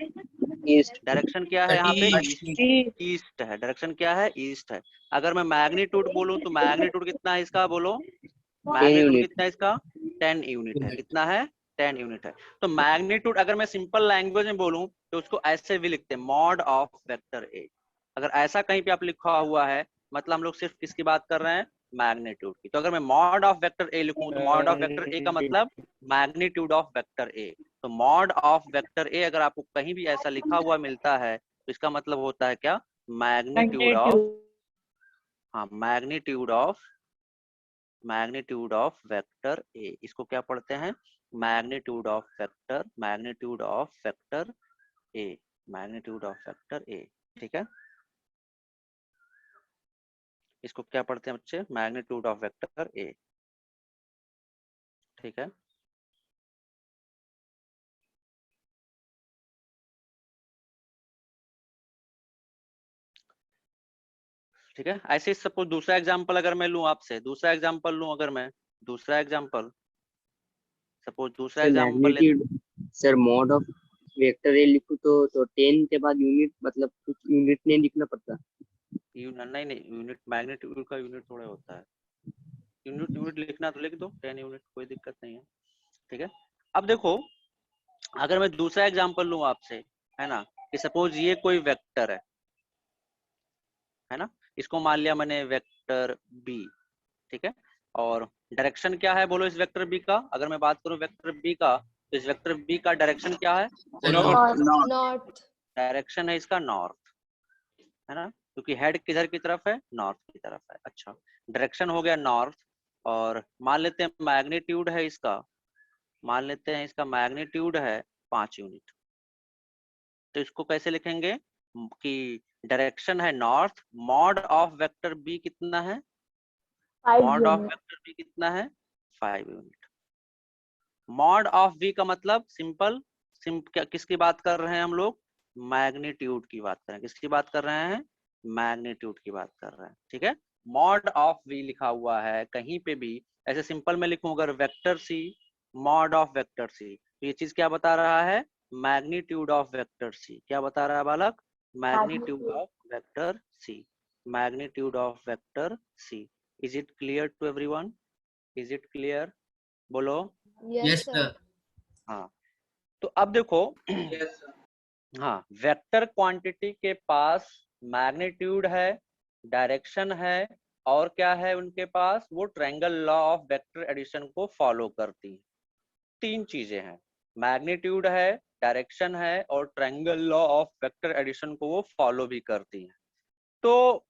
ईस्ट। डायरेक्शन क्या है यहाँ पे, ईस्ट है, डायरेक्शन क्या है, ईस्ट है। अगर मैं मैग्नीट्यूड बोलूं तो मैग्नीट्यूड कितना है इसका, बोलो, 10 मैग्नीट्यूड यूनिट। कितना है इसका, 10 यूनिट है। कितना है, 10 यूनिट है। तो मैग्नीट्यूड अगर मैं सिंपल लैंग्वेज में बोलूं तो उसको ऐसे भी लिखते हैं, मॉड ऑफ वेक्टर ए। अगर ऐसा कहीं पे आप लिखा हुआ है, मतलब हम लोग सिर्फ किसकी बात कर रहे हैं, मैग्नीट्यूड की। तो अगर मैं मॉड ऑफ वेक्टर ए लिखूं तो मॉड ऑफ वेक्टर ए का मतलब मैग्नीट्यूड ऑफ वेक्टर ए। तो मॉड ऑफ वेक्टर ए अगर आपको कहीं भी ऐसा लिखा हुआ मिलता है, तो इसका मतलब होता है क्या, मैग्नीट्यूड ऑफ, हाँ, मैग्नीट्यूड ऑफ वेक्टर ए। इसको क्या पढ़ते हैं, magnitude of vector, magnitude of vector A, magnitude of vector A. ठीक है, इसको क्या पढ़ते हैं बच्चे, मैग्नीट्यूड ऑफ वेक्टर ए। ठीक है, ठीक है। ऐसे ही सपोज दूसरा एग्जांपल अगर मैं लूं आपसे, दूसरा एग्जांपल लूं अगर मैं, दूसरा एग्जांपल, सपोज दूसरा सर एग्जांपल ले, magnitude, sir mod of vector ए लिखूं तो 10 के बाद यूनिट, मतलब कुछ यूनिट नहीं लिखना पड़ता? नहीं नहीं, यूनिट, मैग्नीट्यूड का यूनिट थोड़ा होता है, यूनिट लिखना तो लिख दो 10 यूनिट, कोई दिक्कत नहीं है। ठीक है, अब देखो, अगर मैं दूसरा एग्जांपल लूं आपसे, है ना, कि सपोज ये कोई वेक्टर है ना, इसको मान लिया मैंने वेक्टर बी। ठीक है, और डायरेक्शन क्या है बोलो इस वेक्टर बी का, अगर मैं बात करूं वेक्टर बी का, तो इस वेक्टर बी का डायरेक्शन क्या है, नॉर्थ। डायरेक्शन है इसका नॉर्थ, है ना, क्योंकि हेड किधर की तरफ है, नॉर्थ की तरफ है। अच्छा, डायरेक्शन हो गया नॉर्थ, और मान लेते हैं मैग्नीट्यूड है इसका, मान लेते हैं इसका मैग्नीट्यूड है 5 यूनिट। तो इसको कैसे लिखेंगे कि डायरेक्शन है north, mod of vector B कितना है, मॉड ऑफ वेक्टर बी कितना है, 5 यूनिट। मॉड ऑफ बी का मतलब सिंपल, किसकी बात कर रहे हैं हम लोग, मैग्नीट्यूड की बात कर रहे हैं। किसकी बात कर रहे हैं? मैग्नीट्यूड की बात कर रहे हैं। ठीक है, मॉड ऑफ v लिखा हुआ है कहीं पे भी, ऐसे सिंपल में लिखूं अगर vector c mod of vector c, तो ये चीज क्या बता रहा है? Magnitude of vector c। क्या बता रहा है बालक? Magnitude of vector c, magnitude of vector c। Is it clear to everyone? Is it clear? बोलो। Yes yes sir. सर। हाँ, तो अब देखो हाँ, वेक्टर क्वांटिटी के पास मैग्नीट्यूड है, डायरेक्शन है, और क्या है उनके पास? वो triangle law of vector addition को फॉलो करती है। तीन चीजें हैं, मैग्नीट्यूड है, डायरेक्शन है, और triangle law of vector addition को वो फॉलो भी करती है। तो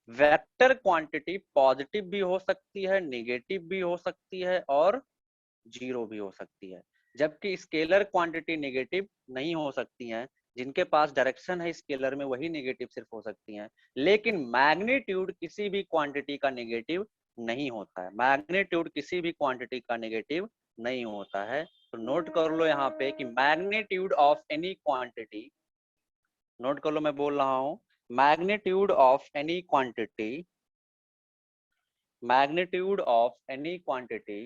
वेक्टर क्वांटिटी पॉजिटिव भी हो सकती है, नेगेटिव भी हो सकती है, और जीरो भी हो सकती है, जबकि स्केलर क्वांटिटी नेगेटिव नहीं हो सकती हैं। जिनके पास डायरेक्शन है स्केलर में वही नेगेटिव सिर्फ हो सकती हैं, लेकिन मैग्नीट्यूड किसी भी क्वांटिटी का नेगेटिव नहीं होता है। मैग्नीट्यूड किसी भी क्वांटिटी का नेगेटिव नहीं होता है। तो नोट कर लो यहाँ पे कि magnitude of any quantity, note कर लो मैं बोल रहा हूँ, magnitude of any quantity, magnitude of any quantity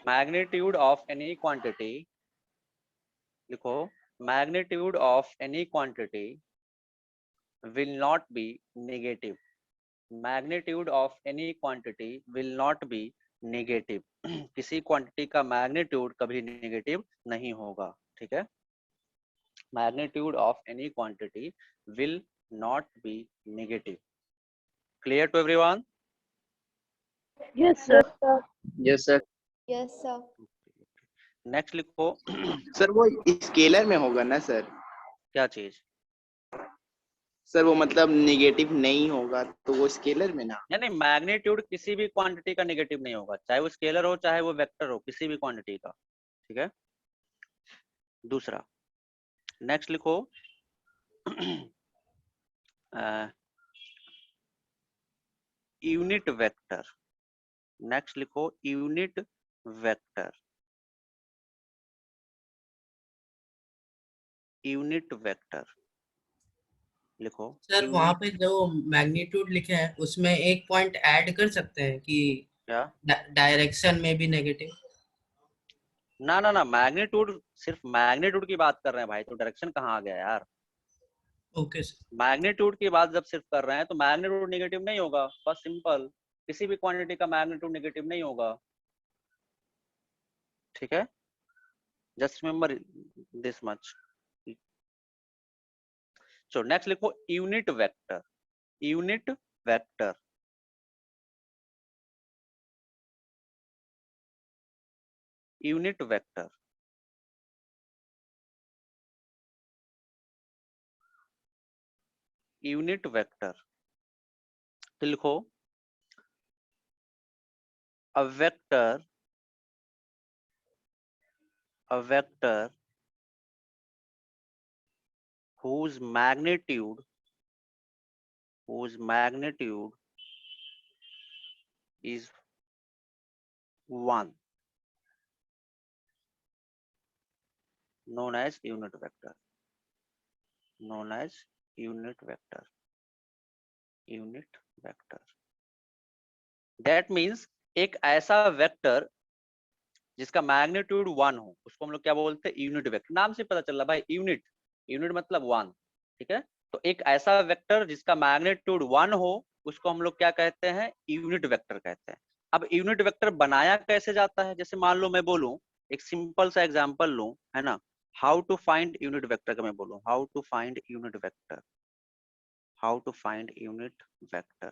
magnitude of any quantity, लिखो, magnitude of any quantity will not be negative, magnitude of any quantity will not be negative। किसी quantity का magnitude कभी negative नहीं होगा। ठीक है, magnitude of any quantity will not be negative। clear to everyone? Yes sir. Yes sir. Yes sir. Next लिखो sir वो scalar में होगा ना सर? क्या चीज? सर वो मतलब नेगेटिव नहीं होगा तो वो स्केलर में ना? यानी मैग्नीट्यूड किसी भी क्वांटिटी का नेगेटिव नहीं होगा, चाहे वो स्केलर हो चाहे वो वेक्टर हो, किसी भी क्वांटिटी का। ठीक है, दूसरा नेक्स्ट लिखो यूनिट वेक्टर। नेक्स्ट लिखो यूनिट वेक्टर, यूनिट वेक्टर लिखो। सर वहाँ पे जो मैग्नीट्यूड लिखे हैं उसमें एक पॉइंट ऐड कर सकते हैं कि क्या? डायरेक्शन में भी नेगेटिव। ना ना ना, मैग्नीट्यूड सिर्फ मैग्नीट्यूड की बात कर रहे हैं भाई, तो डायरेक्शन कहाँ आ गया यार? Okay sir. मैग्नीट्यूड की बात जब सिर्फ कर रहे हैं तो मैग्नीट्यूड नेगेटिव नहीं होगा, बस सिंपल, किसी भी क्वांटिटी का मैग्नीट्यूड नेगेटिव नहीं होगा। ठीक है, just remember this much. So next लिखो unit vector, unit vector, unit vector, unit vector. तो लिखो a vector, a vector whose magnitude is 1 known as unit vector, known as unit vector, unit vector। that means एक ऐसा vector जिसका magnitude 1 हो उसको हम लोग क्या बोलते हैं? Unit vector. नाम से पता चल रहा भाई, यूनिट, यूनिट मतलब 1। ठीक है, तो एक ऐसा वेक्टर जिसका मैग्नीट्यूड 1 हो उसको हम लोग क्या कहते हैं? यूनिट वेक्टर कहते हैं। अब यूनिट वेक्टर बनाया कैसे जाता है? जैसे मान लो मैं बोलूं, एक सिंपल सा एग्जांपल लूं, है ना, how to find unit vector का मैं बोलूं, how to find unit vector, how to find unit vector.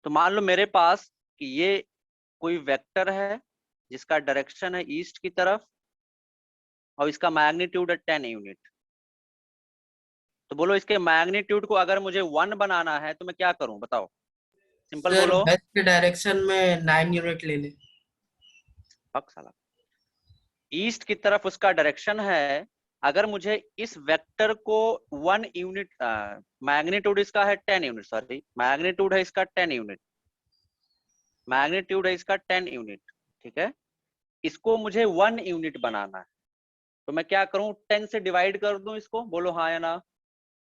तो मान लो मेरे पास कि ये कोई वेक्टर है जिसका डायरेक्शन है ईस्ट की तरफ और इसका मैग्नीट्यूड है 10 यूनिट। तो बोलो इसके मैग्नीट्यूड को अगर मुझे 1 बनाना है तो मैं क्या करूं, बताओ, सिंपल सर बोलो। वेस्ट के डायरेक्शन में 9 यूनिट ले ले। फक साला, ईस्ट की तरफ उसका डायरेक्शन है, अगर मुझे इस वेक्टर को 1 यूनिट, मैग्नीट्यूड इसका है 10 यूनिट, सॉरी मैग्नीट्यूड है इसका 10 यूनिट, मैग्नीट्यूड है इसका 10 यूनिट, ठीक है। इसको मुझे 1 यूनिट बनाना है, तो मैं क्या करूं, 10 से डिवाइड कर दूं इसको, बोलो हाँ या ना,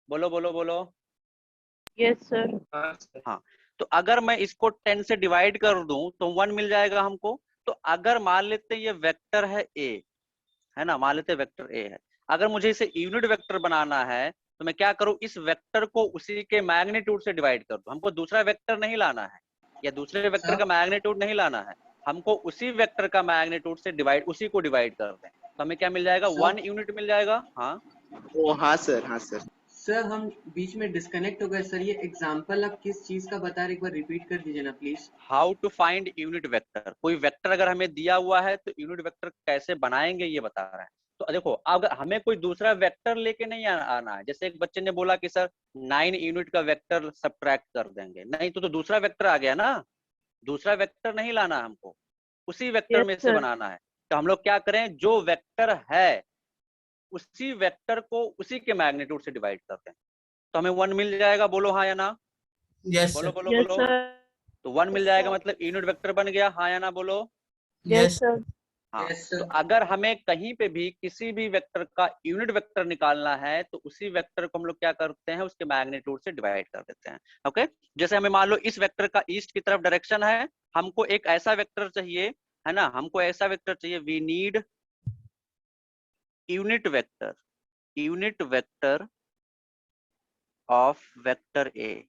बोलो बोलो बोलो। Yes sir. हाँ, तो अगर मैं इसको 10 से डिवाइड कर दूं तो 1 मिल जाएगा हमको। तो अगर मान लेते हैं ये वेक्टर है ए, है ना, मान लेते हैं वेक्टर ए है, अगर मुझे इसे यूनिट वेक्टर बनाना है तो मैं क्या करूं, इस वेक्टर को उसी के मैग्नीट्यूड से डिवाइड कर दूं। हमको दूसरा वेक्टर नहीं लाना है या दूसरे वेक्टर का मैग्नीट्यूड नहीं लाना है, हमको उसी वेक्टर का मैग्नीट्यूड से डिवाइड, उसी को डिवाइड कर दें, तो हमें क्या मिल जाएगा, 1 यूनिट मिल जाएगा। हाँ ओ हाँ सर, हाँ सर। सर हम बीच में डिस्कनेक्ट हो गए सर, ये एग्जांपल आप किस चीज का बता रहे, एक बार रिपीट कर दीजिए ना please. How to find unit vector, कोई वेक्टर अगर हमें दिया हुआ है तो यूनिट वेक्टर कैसे बनाएंगे ये बता रहे हैं। तो देखो, अगर हमें कोई दूसरा वेक्टर लेके नहीं आना है, जैसे एक बच्चे ने बोला कि सर 9 यूनिट का वेक्टर सब्ट्रैक्ट कर देंगे, नहीं तो दूसरा वेक्टर आ गया ना, दूसरा वेक्टर नहीं लाना हमको, उसी वेक्टर में से बनाना है। तो हम लोग क्या करें, जो वेक्टर है उसी वेक्टर को उसी के मैग्नीट्यूड से डिवाइड करते हैं, तो हमें 1 मिल जाएगा, बोलो हाँ या ना, यस बोलो सर। बोलो बोलो। तो 1 मिल जाएगा, मतलब यूनिट वेक्टर बन गया, हाँ या ना बोलो। Yes sir. हाँ, तो अगर हमें कहीं पे भी किसी भी वेक्टर का यूनिट वेक्टर निकालना है तो उसी वेक्टर को हम लोग क्या करते हैं, उसके मैग्नीट्यूड से डिवाइड कर देते हैं। ओके, जैसे हमें मान लो इस वेक्टर का ईस्ट की तरफ डायरेक्शन है, हमको एक ऐसा वेक्टर चाहिए, है ना, हमको ऐसा वेक्टर चाहिए, we need unit vector of vector A,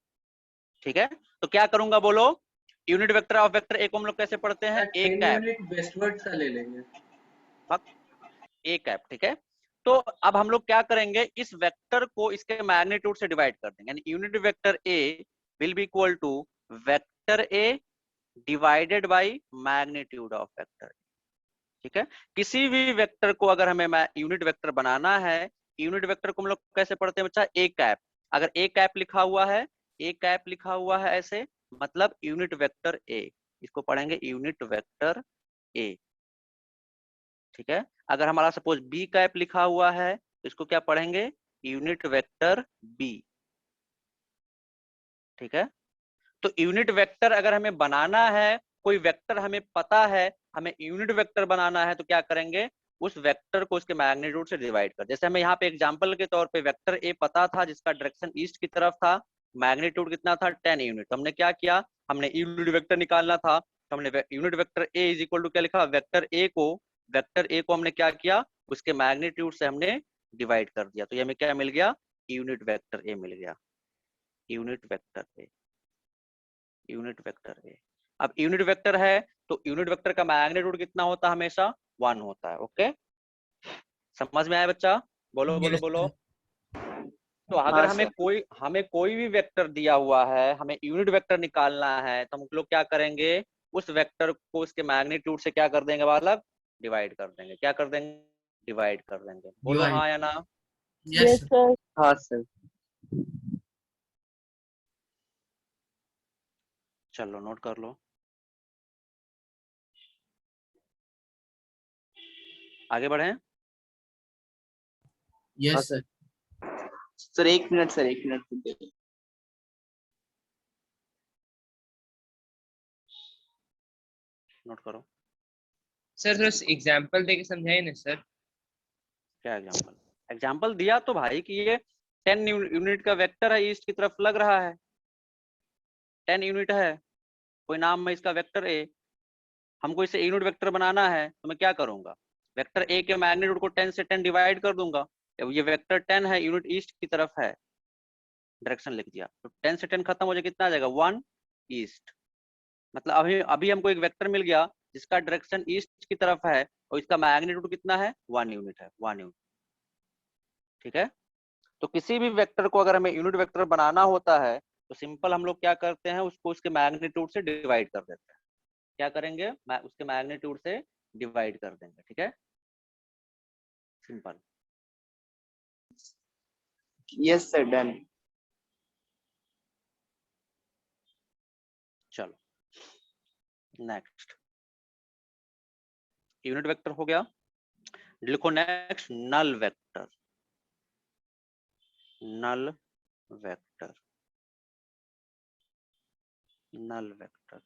ठीक है। तो क्या करूंगा बोलो, unit vector of vector A को हम लोग कैसे पढ़ते हैं, ए 10 कैप, यूनिट वेस्टवर्ड का ले लेंगे। ए कैप, ठीक है। तो अब हम लोग क्या करेंगे, इस वेक्टर को इसके मैग्नीट्यूड से डिवाइड कर देंगे, यानी unit vector A will be equal to vector A divided by magnitude of vector, ठीक है। किसी भी वेक्टर को अगर हमें यूनिट वेक्टर बनाना है, यूनिट वेक्टर को हम लोग कैसे पढ़ते हैं बच्चा, ए कैप। अगर ए कैप लिखा हुआ है, ए कैप लिखा हुआ है ऐसे, मतलब यूनिट वेक्टर ए, इसको पढ़ेंगे यूनिट वेक्टर ए, ठीक है। अगर हमारा सपोज बी कैप लिखा हुआ है तो इसको क्या पढ़ेंगे, यूनिट वेक्टर बी, ठीक है। तो यूनिट वेक्टर अगर हमें बनाना है, कोई वेक्टर हमें पता है, हमें यूनिट वेक्टर बनाना है, तो क्या करेंगे, उस वेक्टर को उसके मैग्नीट्यूड से डिवाइड कर, जैसे हमें यहाँ पे एग्जांपल के तौर पे वेक्टर ए पता था जिसका डायरेक्शन ईस्ट की तरफ था, मैग्नीट्यूड कितना था 10 यूनिट, तो हमने क्या किया, हमने यूनिट वेक्टर निकालना था, तो हमने unit vector A is equal to क्या लिखा, वेक्टर ए को हमने क्या किया, उसके मैग्नीट्यूड से हमने डिवाइड कर दिया, तो ये हमें क्या मिल गया, यूनिट वेक्टर ए मिल गया, यूनिट वेक्टर ए, यूनिट वेक्टर ए। अब यूनिट वेक्टर है तो यूनिट वेक्टर का मैग्नीट्यूड कितना होता है, हमेशा 1 होता है। ओके, समझ में आया बच्चा, बोलो बोलो बोलो। तो अगर हमें कोई भी वेक्टर दिया हुआ है, हमें यूनिट वेक्टर निकालना है, तो हम लोग क्या करेंगे, उस वेक्टर को उसके मैग्नीट्यूड से क्या कर देंगे बालक, डिवाइड कर देंगे, क्या कर देंगे, डिवाइड कर देंगे, बोलो हाँ या ना। Yes sir. हाँ सर। चलो नोट कर लो, आगे बढ़े। Yes sir. Sir 1 minute sir, 1 minute. Note करो, सर एग्जांपल देके समझाइए ना सर। क्या एग्जांपल, एग्जांपल दिया तो भाई कि ये 10 यूनिट का वेक्टर है, ईस्ट की तरफ लग रहा है, 10 यूनिट है, कोई नाम में इसका वेक्टर ए, हमको इसे यूनिट वेक्टर बनाना है, तो मैं क्या करूंगा, वेक्टर ए के मैग्नीट्यूड को 10 से 10 डिवाइड कर दूंगा, ये वेक्टर 10 है, यूनिट ईस्ट की तरफ है, डायरेक्शन लिख दिया, तो 10 से 10 खत्म हो जाए, कितना आ जाएगा 1 ईस्ट, मतलब अभी अभी हमको एक वेक्टर मिल गया जिसका डायरेक्शन ईस्ट की तरफ है और इसका मैग्नीट्यूड कितना है, 1 यूनिट है, 1 यूनिट, ठीक है। तो किसी भी वेक्टर को अगर हमें यूनिट वेक्टर बनाना होता है तो सिंपल हम लोग क्या करते हैं, उसको उसके मैग्नीट्यूड से डिवाइड कर देते हैं, क्या करेंगे, उसके मैग्नीट्यूड से डिवाइड कर देंगे, ठीक है, सिंपल। Yes sir, done. चलो नेक्स्ट, यूनिट वेक्टर हो गया। लिखो next null vector. Null vector, null vector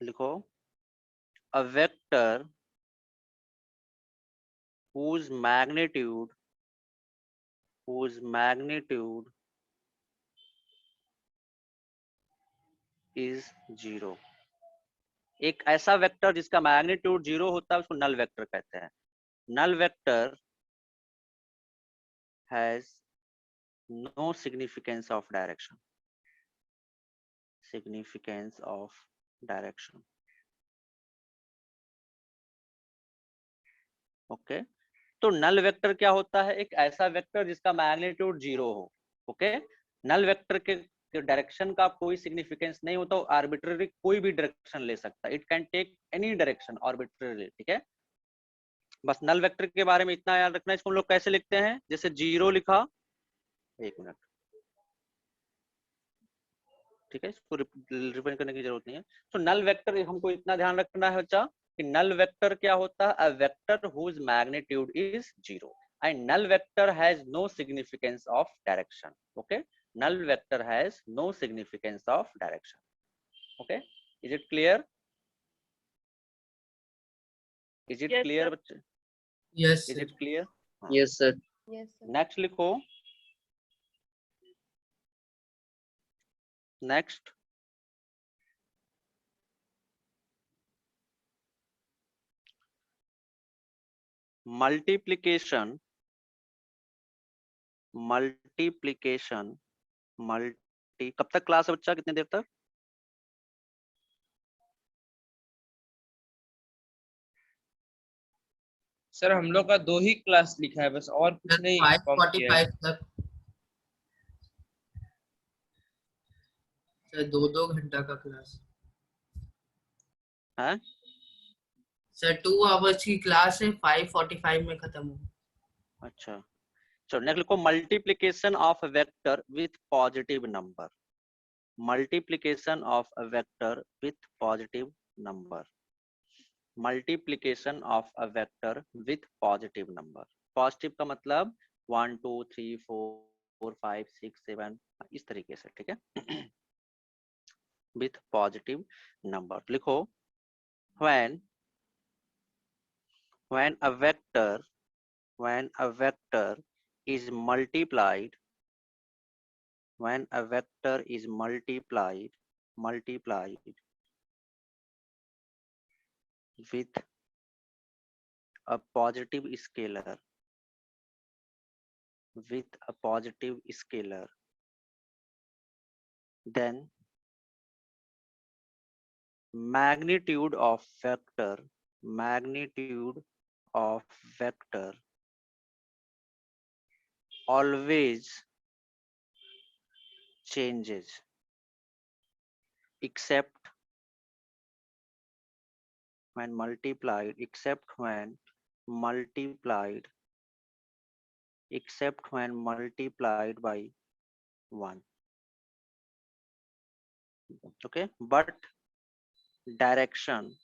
लिखो, a vector whose magnitude is 0। एक ऐसा वेक्टर जिसका मैग्नीट्यूड 0 होता है उसको नल वेक्टर कहते हैं। Null vector has no significance of direction, significance of direction. Okay, तो नल वेक्टर क्या होता है? एक ऐसा वेक्टर जिसका मैग्नीट्यूड 0 हो। ओके, नल वेक्टर के डायरेक्शन का कोई सिग्निफिकेंस नहीं होता, आर्बिट्ररी कोई भी डायरेक्शन ले सकता है। It can take any direction arbitrarily. ठीक है, बस नल वेक्टर के बारे में इतना याद रखना। इसको हम लोग कैसे लिखते हैं? जैसे 0 लिखा, एक मिनट, ठीक है, इसको रिपेंड करने की जरूरत नहीं है। तो नल वेक्टर हमको इतना ध्यान रखना है बच्चा कि नल वेक्टर क्या होता है? A vector whose magnitude is 0 and null vector has no significance of direction. Okay, null vector has no significance of direction. Okay, is it clear? Is it Yes, clear sir. बच्चे? Yes, Is it clear? Yes, sir. Yes, sir. Next लिखो, next multiplication, multiplication, multi, कब तक class है बच्चा? कितने देर तक? Sir हम लोग का 2 ही क्लास लिखा है बस, और कुछ नहीं इन्फॉर्म किया है। 5:45 तक सर, 2-2 घंटा का क्लास हैं? सर। 2 आवर्स की क्लास है, 5:45 में खत्म हो। अच्छा, चलो नेक्स्ट लिखो, multiplication of vector with positive number. Multiplication of a vector with positive number. Multiplication of a vector with positive number. Positive का मतलब 1 2 3 4 5 6 7 इस तरीके से। ठीक है, विथ पॉजिटिव नंबर। लिखो, when a vector is multiplied, when a vector is multiplied with a positive scalar, then magnitude of vector always changes except when multiplied by 1. Okay, but direction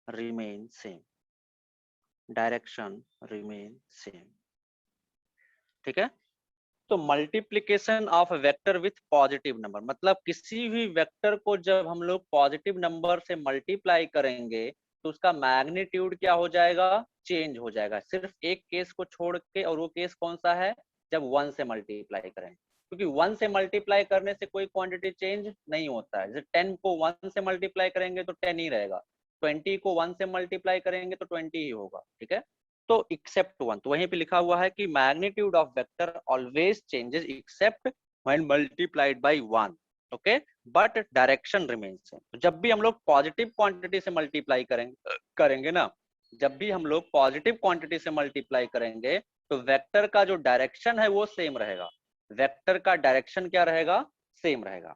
remain same, ठीक है। तो multiplication of vector with positive number मतलब किसी भी vector को जब हम लोग पॉजिटिव नंबर से मल्टीप्लाई करेंगे तो उसका मैग्नीट्यूड क्या हो जाएगा? चेंज हो जाएगा। सिर्फ एक केस को छोड़ के, और वो केस कौन सा है? जब 1 से मल्टीप्लाई करेंगे, क्योंकि 1 से मल्टीप्लाई करने से कोई क्वांटिटी चेंज नहीं होता है। जैसे 10 को 1 से मल्टीप्लाई करेंगे तो 10 ही रहेगा, 20 को 1 से मल्टीप्लाई करेंगे तो 20 ही होगा। ठीक है, तो एक्सेप्ट 1, तो वहीं पे लिखा हुआ है कि magnitude of vector always changes except when multiplied by 1। Okay, but direction remains same. तो जब भी हम लोग पॉजिटिव क्वांटिटी से मल्टीप्लाई करेंगे ना, जब भी हम लोग पॉजिटिव क्वांटिटी से मल्टीप्लाई करेंगे तो वेक्टर का जो डायरेक्शन है वो सेम रहेगा। वेक्टर का डायरेक्शन क्या रहेगा? सेम रहेगा।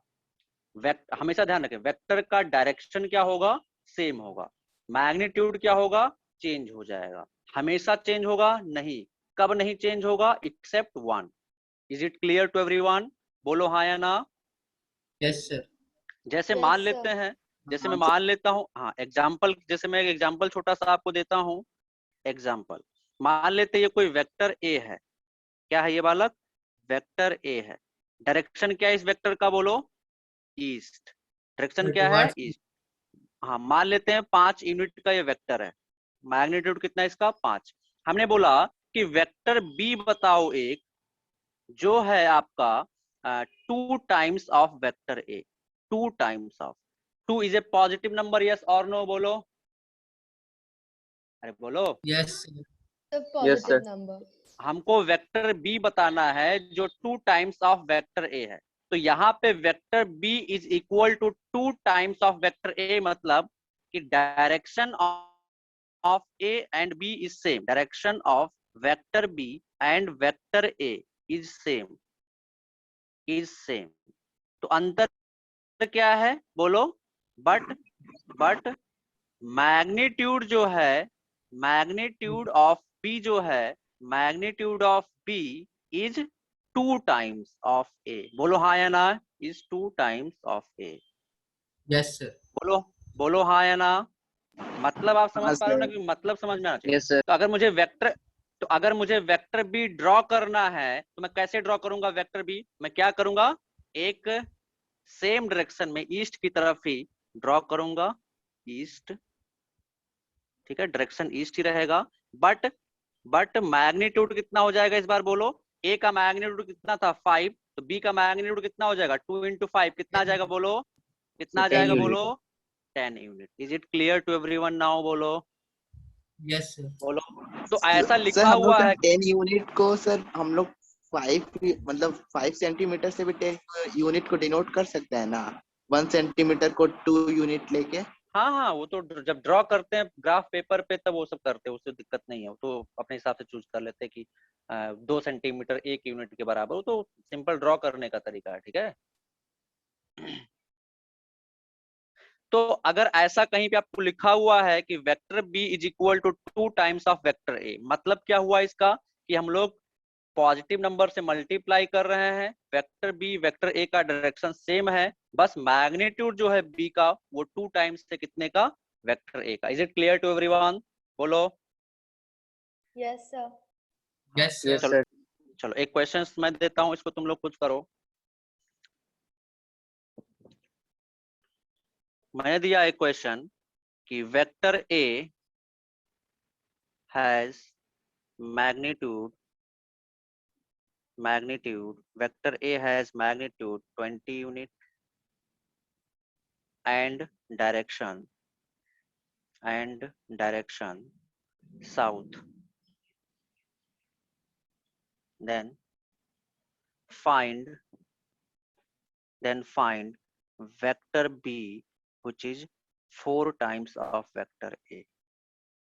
हमेशा ध्यान रखें, वेक्टर का डायरेक्शन क्या होगा? सेम होगा। मैग्नीट्यूड क्या होगा? चेंज हो जाएगा। हमेशा चेंज होगा नहीं। कब नहीं चेंज होगा? Except one. Is it clear to everyone? बोलो हाँ या ना। Yes sir. जैसे Yes, मान sir. लेते हैं, जैसे मैं मान लेता हूँ, हाँ एग्जाम्पल, जैसे मैं एक एग्जाम्पल छोटा सा आपको देता हूँ। एग्जाम्पल मान लेते हैं ये कोई वेक्टर ए है। क्या है ये बालक? वेक्टर ए है। डायरेक्शन क्या है इस वेक्टर का? बोलो ईस्ट। डायरेक्शन क्या है? Towards- east. हाँ मान लेते हैं 5 यूनिट का ये वेक्टर है। मैग्नीट्यूड कितना है इसका? 5। हमने बोला कि वेक्टर बी बताओ एक, जो है आपका 2 times of vector A. 2 times of 2 is a positive number, yes और नो? बोलो, अरे बोलो। yes sir. The Yes, positive sir. number. हमको वेक्टर बी बताना है जो 2 टाइम्स ऑफ वेक्टर ए है। तो यहाँ पे vector B is equal to 2 times of vector A, मतलब कि direction of A and B is same. Direction of vector B and vector A is same, is same. तो अंतर क्या है? बोलो। बट मैग्नीट्यूड जो है, मैग्नीट्यूड ऑफ बी जो है, magnitude of B is 2 times of A. बोलो हाँ या ना। Is 2 times of A. yes sir. बोलो, बोलो हाँ या ना। मतलब आप समझ हाँ पा रहे हो ना सर। कि मतलब समझ में आना चाहिए। Yes, sir. तो अगर मुझे वेक्टर बी ड्रॉ करना है तो मैं कैसे ड्रॉ करूंगा वेक्टर बी? मैं क्या करूंगा? एक सेम डायरेक्शन में ईस्ट की तरफ ही ड्रॉ करूंगा। ईस्ट, ठीक है, डायरेक्शन ईस्ट ही रहेगा। बट मैग्नीट्यूड कितना हो जाएगा इस बार? बोलो। ए का मैग्नीट्यूड कितना था? 5। तो बी का मैग्नीट्यूड कितना हो जाएगा? 2 into 5 कितना आ जाएगा? बोलो कितना आ 10 जाएगा? unit. बोलो 10 unit. Is it clear to everyone now? बोलो, yes sir. बोलो। तो ऐसा सर लिखा हम लोग हुआ है। 10 यूनिट को सर हम लोग 5 सेंटीमीटर से भी 10 यूनिट को डिनोट कर सकते हैं ना। 1 सेंटीमीटर को 2 यूनिट लेके। हाँ हाँ, वो तो जब ड्रॉ करते हैं ग्राफ पेपर पे तब वो सब करते हैं, उससे दिक्कत नहीं है। वो तो अपने हिसाब से चूज कर लेते हैं कि 2 सेंटीमीटर 1 यूनिट के बराबर। वो तो सिंपल ड्रॉ करने का तरीका है, ठीक है। तो अगर ऐसा कहीं पे आपको लिखा हुआ है कि vector B is equal to 2 times of vector A, मतलब क्या हुआ इसका? कि हम लोग पॉजिटिव नंबर से मल्टीप्लाई कर रहे हैं। वेक्टर बी वेक्टर ए का डायरेक्शन सेम है, बस मैग्नीट्यूड जो है बी का वो 2 टाइम्स से कितने का? वेक्टर ए का। Is it clear to everyone? बोलो। Yes, sir. yes sir. Yes, चलो sir. चलो एक क्वेश्चन मैं देता हूं, इसको तुम लोग कुछ करो। मैंने दिया एक क्वेश्चन कि vector A has magnitude vector A has magnitude 20 unit and direction south. Then find vector B which is 4 times of vector A.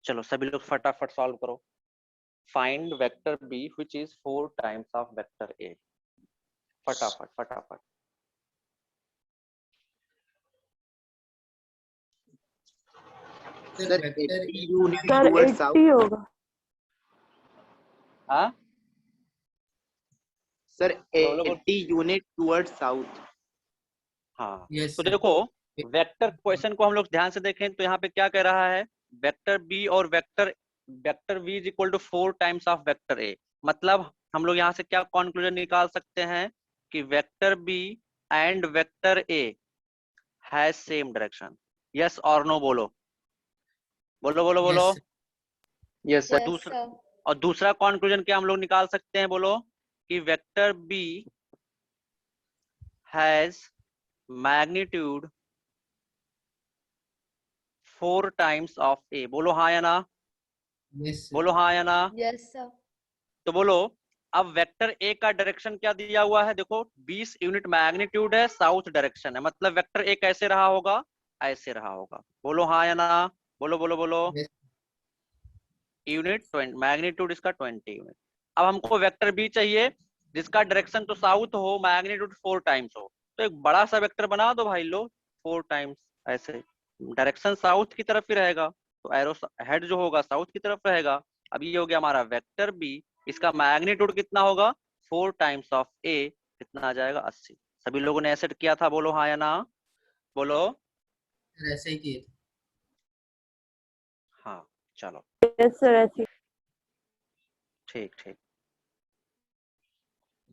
चलो सभी लोग फटाफट सॉल्व करो। Find vector B which is 4 times of vector A. फटाफट फटाफट। Sir, sir vector 80 A unit का sir toward south. 80 होगा। हाँ सर बोलो बोलो। 80 यूनिट टुवर्ड साउथ। हाँ yes तो sir. देखो, वेक्टर क्वेश्चन को हम लोग ध्यान से देखें तो यहाँ पे क्या कह रहा है? वेक्टर बी और vector V is equal to 4 times of vector A. मतलब हम लोग यहाँ से क्या कंक्लूजन निकाल सकते हैं कि vector B and vector A has same direction. Yes और नो? बोलो बोलो बोलो बोलो। yes sir. Yes, sir. Yes, sir. और दूसरा कंक्लूजन क्या हम लोग निकाल सकते हैं? बोलो कि vector B has magnitude 4 times of A. बोलो हाँ या ना? yes sir. बोलो हाँ या ना? Yes, sir. तो बोलो अब वेक्टर ए का डायरेक्शन क्या दिया हुआ है? देखो 20 यूनिट मैग्नीट्यूड है, साउथ डायरेक्शन है, मतलब वेक्टर ए कैसे रहा होगा? ऐसे रहा होगा। बोलो हाँ या ना? बोलो बोलो बोलो। Yes. यूनिट 20, मैग्नीट्यूड इसका 20 यूनिट। अब हमको वेक्टर बी चाहिए जिसका डायरेक्शन तो साउथ हो, मैग्नीट्यूड 4 टाइम्स हो। तो एक बड़ा सा वेक्टर बना दो भाई, लो 4 टाइम्स ऐसे, डायरेक्शन साउथ की तरफ ही रहेगा तो एरो हेड जो होगा साउथ की तरफ रहेगा। अब ये हो गया हमारा वेक्टर बी, इसका मैग्नीट्यूड कितना होगा 4 टाइम्स ऑफ ए, कितना आ जाएगा 80। सभी लोगों ने ऐसे किया था, बोलो हाँ या ना, बोलो सर ऐसे ही किए थे। हाँ चलो यस सर ऐसे ठीक ठीक।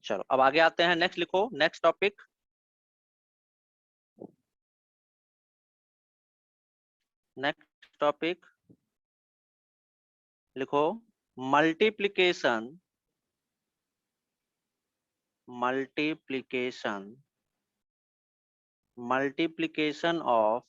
चलो अब आगे आते हैं, नेक्स्ट लिखो, नेक्स्ट टॉपिक। नेक्स्ट टॉपिक लिखो, multiplication, multiplication, multiplication of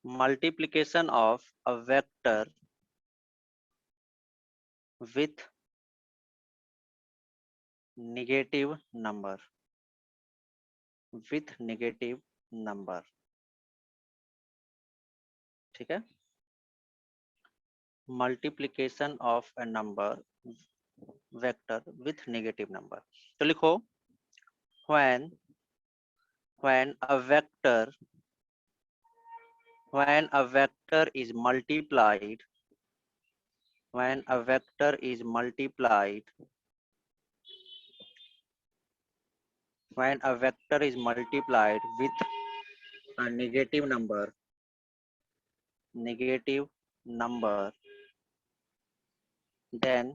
multiplication of a vector with negative number, with negative number, ठीक है, multiplication of a number vector with negative number। तो लिखो, when a vector is multiplied, when a vector is multiplied, when a vector is multiplied with a negative number, then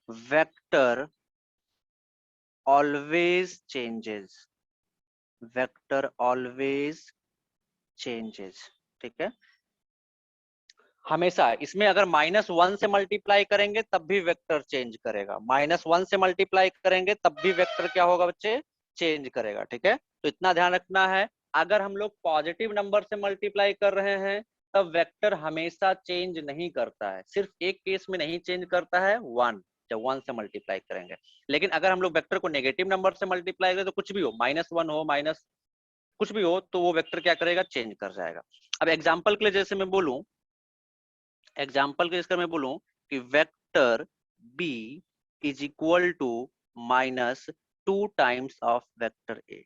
vector always changes, vector always changes, ठीक है। हमेशा इसमें अगर -1 से multiply करेंगे तब भी वेक्टर चेंज करेगा, -1 से मल्टीप्लाई करेंगे तब भी वेक्टर क्या होगा बच्चे, चेंज करेगा, ठीक है। तो इतना ध्यान रखना है, अगर हम लोग पॉजिटिव नंबर से मल्टीप्लाई कर रहे हैं तब वेक्टर हमेशा चेंज नहीं करता है, सिर्फ एक केस में नहीं चेंज करता है, 1, जब 1 से मल्टीप्लाई करेंगे। लेकिन अगर हम लोग वेक्टर को नेगेटिव नंबर से मल्टीप्लाई करें तो कुछ भी हो, -1 हो, माइनस कुछ भी हो, तो वो वेक्टर क्या करेगा, चेंज कर जाएगा। अब एग्जाम्पल के लिए जैसे मैं बोलूं, एग्जाम्पल के इसका मैं बोलूं कि vector b is equal to -2 times of vector a,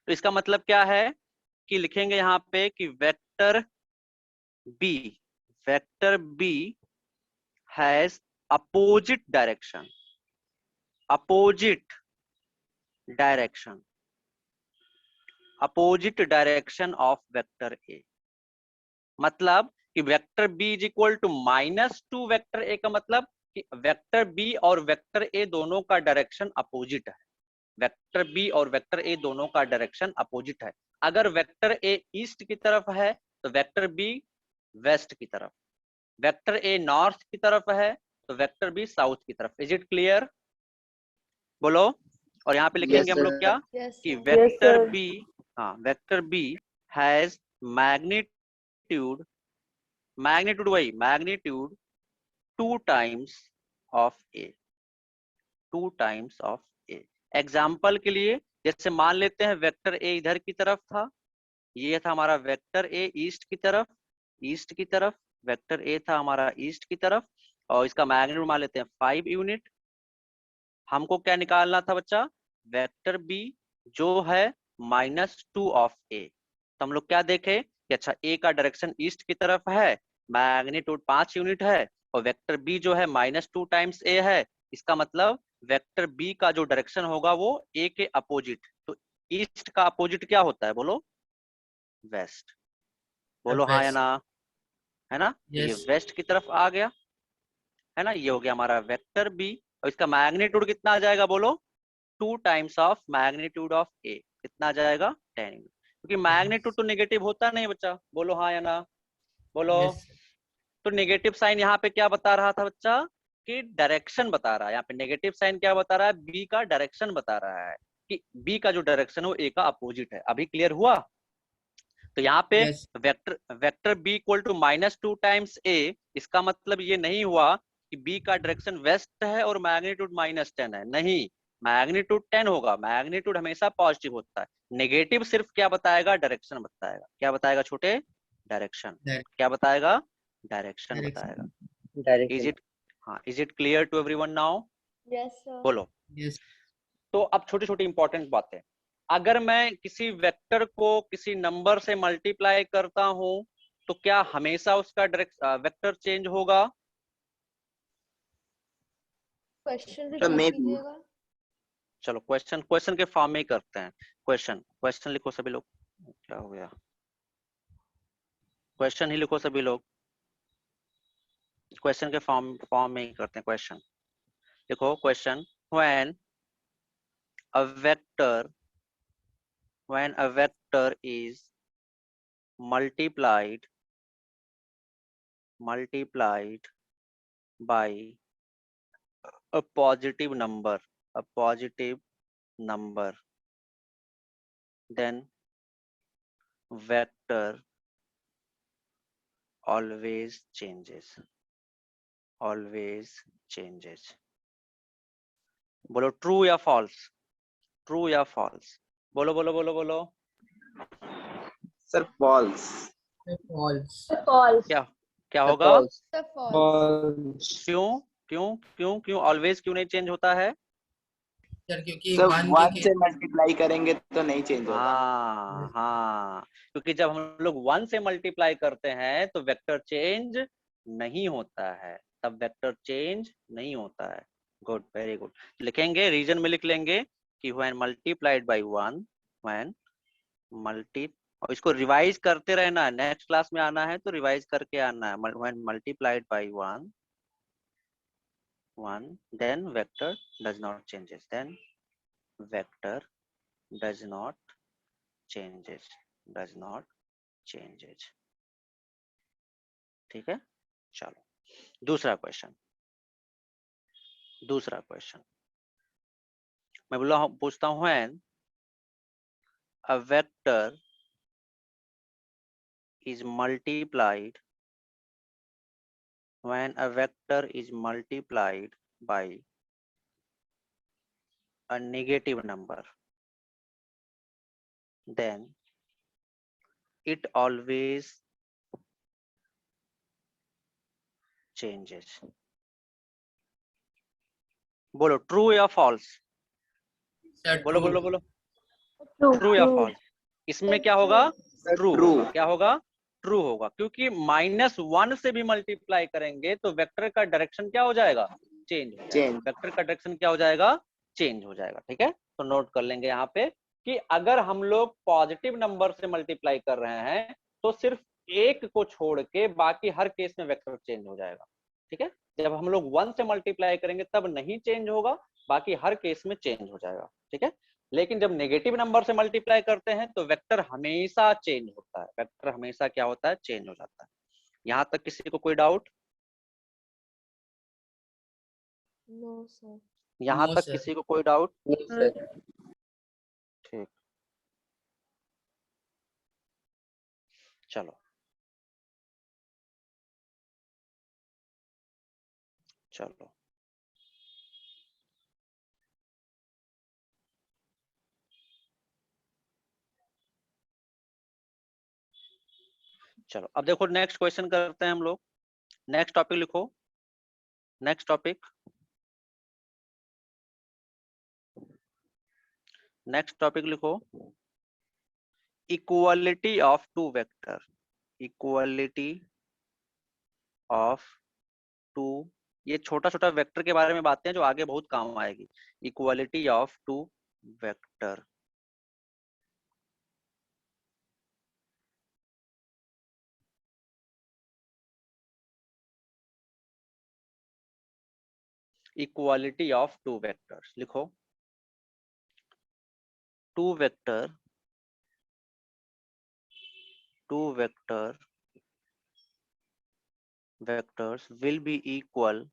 तो इसका मतलब क्या है कि लिखेंगे यहाँ पे कि vector b has opposite direction, opposite direction, opposite direction of vector a। मतलब कि vector b is equal to -2 vector a का मतलब कि वेक्टर b और वेक्टर a दोनों का डायरेक्शन अपोजिट है, वेक्टर b और वेक्टर a दोनों का डायरेक्शन अपोजिट है। अगर वेक्टर a ईस्ट की तरफ है तो वेक्टर b वेस्ट की तरफ, वेक्टर a नॉर्थ की तरफ है तो वेक्टर b साउथ की तरफ। इज इट क्लियर, बोलो। और यहाँ पे लिखेंगे हम लोग क्या, कि वेक्टर sir. b, हाँ vector b has magnitude, magnitude वही magnitude 2 times of a, 2 times of a। Example के लिए जैसे मान लेते हैं वेक्टर a इधर की तरफ था, ये था हमारा वेक्टर a ईस्ट की तरफ, ईस्ट की तरफ वेक्टर a था हमारा ईस्ट की तरफ, और इसका मैग्नीट्यूड मान लेते हैं 5 यूनिट। हमको क्या निकालना था बच्चा, वेक्टर b जो है -2 ऑफ a। तो हम लोग क्या देखे कि अच्छा a का डायरेक्शन ईस्ट की तरफ है, मैग्नीट्यूड 5 यूनिट है, और वेक्टर b जो है -2 टाइम्स a है, इसका मतलब वेक्टर b का जो डायरेक्शन होगा वो a के अपोजिट। तो ईस्ट का अपोजिट क्या होता है, बोलो वेस्ट, बोलो हाँ या ना, है ना। Yes. ये वेस्ट की तरफ आ गया, है ना, ये हो गया हमारा वेक्टर b, और इसका मैग्नीट्यूड कितना आ जाएगा, बोलो 2 times of magnitude of a, कितना आ जाएगा 10, क्योंकि मैग्नीट्यूड तो नेगेटिव होता नहीं बच्चा, बोलो हाँ या ना, बोलो। Yes. तो नेगेटिव साइन यहाँ पे क्या बता रहा था बच्चा, कि डायरेक्शन बता रहा है, यहाँ पे नेगेटिव साइन क्या बता रहा है, बी का डायरेक्शन बता रहा है, कि बी का जो डायरेक्शन है वो ए का अपोजिट है। अभी क्लियर हुआ। तो यहाँ पे Yes. Vector B equal to -2 times A, इसका मतलब ये नहीं हुआ कि बी का डायरेक्शन वेस्ट है और मैग्नीट्यूड -10 है, नहीं, मैग्नीट्यूड 10 होगा, मैग्नीट्यूड हमेशा पॉजिटिव होता है। नेगेटिव सिर्फ क्या बताएगा, डायरेक्शन बताएगा, क्या बताएगा छोटे, डायरेक्शन। Direct- क्या बताएगा? Direction Direction. बताएगा। Is direction. It is it clear to everyone now? Yes sir. बोलो। Yes. तो अब छोटी छोटी इंपॉर्टेंट बातें, अगर मैं किसी वेक्टर को किसी नंबर से मल्टीप्लाई करता हूं तो क्या हमेशा उसका वेक्टर चेंज होगा? क्वेश्चन तो रिपीट मैं कीजिएगा। चलो क्वेश्चन के फॉर्म में ही करते हैं। क्वेश्चन लिखो सभी लोग। क्या हो गया? क्वेश्चन ही लिखो सभी लोग। क्वेश्चन के फॉर्म में ही करते हैं क्वेश्चन। देखो question, when a vector is multiplied by a positive number, then vector always changes. बोलो ट्रू या फॉल्स? ट्रू या फॉल्स? बोलो बोलो बोलो बोलो। Sir false. False. फॉल्स। क्या होगा? फॉल्स। Sir false. क्यों ऑलवेज क्यों नहीं चेंज होता है? सर क्योंकि सर वन 1 से मल्टीप्लाई करेंगे तो नहीं चेंज होगा। हाँ, क्योंकि जब हम लोग 1 से मल्टीप्लाई करते हैं तो वेक्टर चेंज नहीं होता है, तब वेक्टर चेंज नहीं होता है। Good, very good. लिखेंगे, रीजन में लिख लेंगे कि when multiplied by 1, when multi, और इसको रिवाइज करते रहना है। नेक्स्ट क्लास में आना है तो रिवाइज करके आना है। When multiplied by 1 then vector does not changes, then vector does not changes। ठीक है, चलो दूसरा क्वेश्चन। मैं पूछता हूं, when a vector is multiplied by a negative number, then it always changes। बोलो ट्रू या फॉल्स? बोलो true. बोलो बोलो। ट्रू। ट्रू या फॉल्स? इसमें क्या होगा? True true. होगा। क्या होगा? ट्रू होगा, क्योंकि -1 से भी मल्टीप्लाई करेंगे तो वेक्टर का डायरेक्शन क्या हो जाएगा? चेंज हो जाएगा। वेक्टर का डायरेक्शन क्या हो जाएगा? चेंज हो जाएगा। ठीक है, तो नोट कर लेंगे यहाँ पे कि अगर हम लोग पॉजिटिव नंबर से मल्टीप्लाई कर रहे हैं तो सिर्फ एक को छोड़ के बाकी हर केस में वेक्टर चेंज हो जाएगा। ठीक है, जब हम लोग 1 से मल्टीप्लाई करेंगे तब नहीं चेंज होगा, बाकी हर केस में चेंज हो जाएगा। ठीक है, लेकिन जब नेगेटिव नंबर से मल्टीप्लाई करते हैं तो वेक्टर हमेशा चेंज होता है। वेक्टर हमेशा क्या होता है? चेंज हो जाता है। यहां तक किसी को कोई डाउट? No sir. यहां No, तक sir. किसी को कोई डाउट? सर। ठीक, चलो अब देखो नेक्स्ट क्वेश्चन करते हैं हम लोग। नेक्स्ट टॉपिक लिखो। नेक्स्ट टॉपिक लिखो, इक्वालिटी ऑफ टू वेक्टर। ये छोटा छोटा वेक्टर के बारे में बातें हैं जो आगे बहुत काम आएगी। Equality of two vector. Equality of two vectors लिखो। Two vector vectors will be equal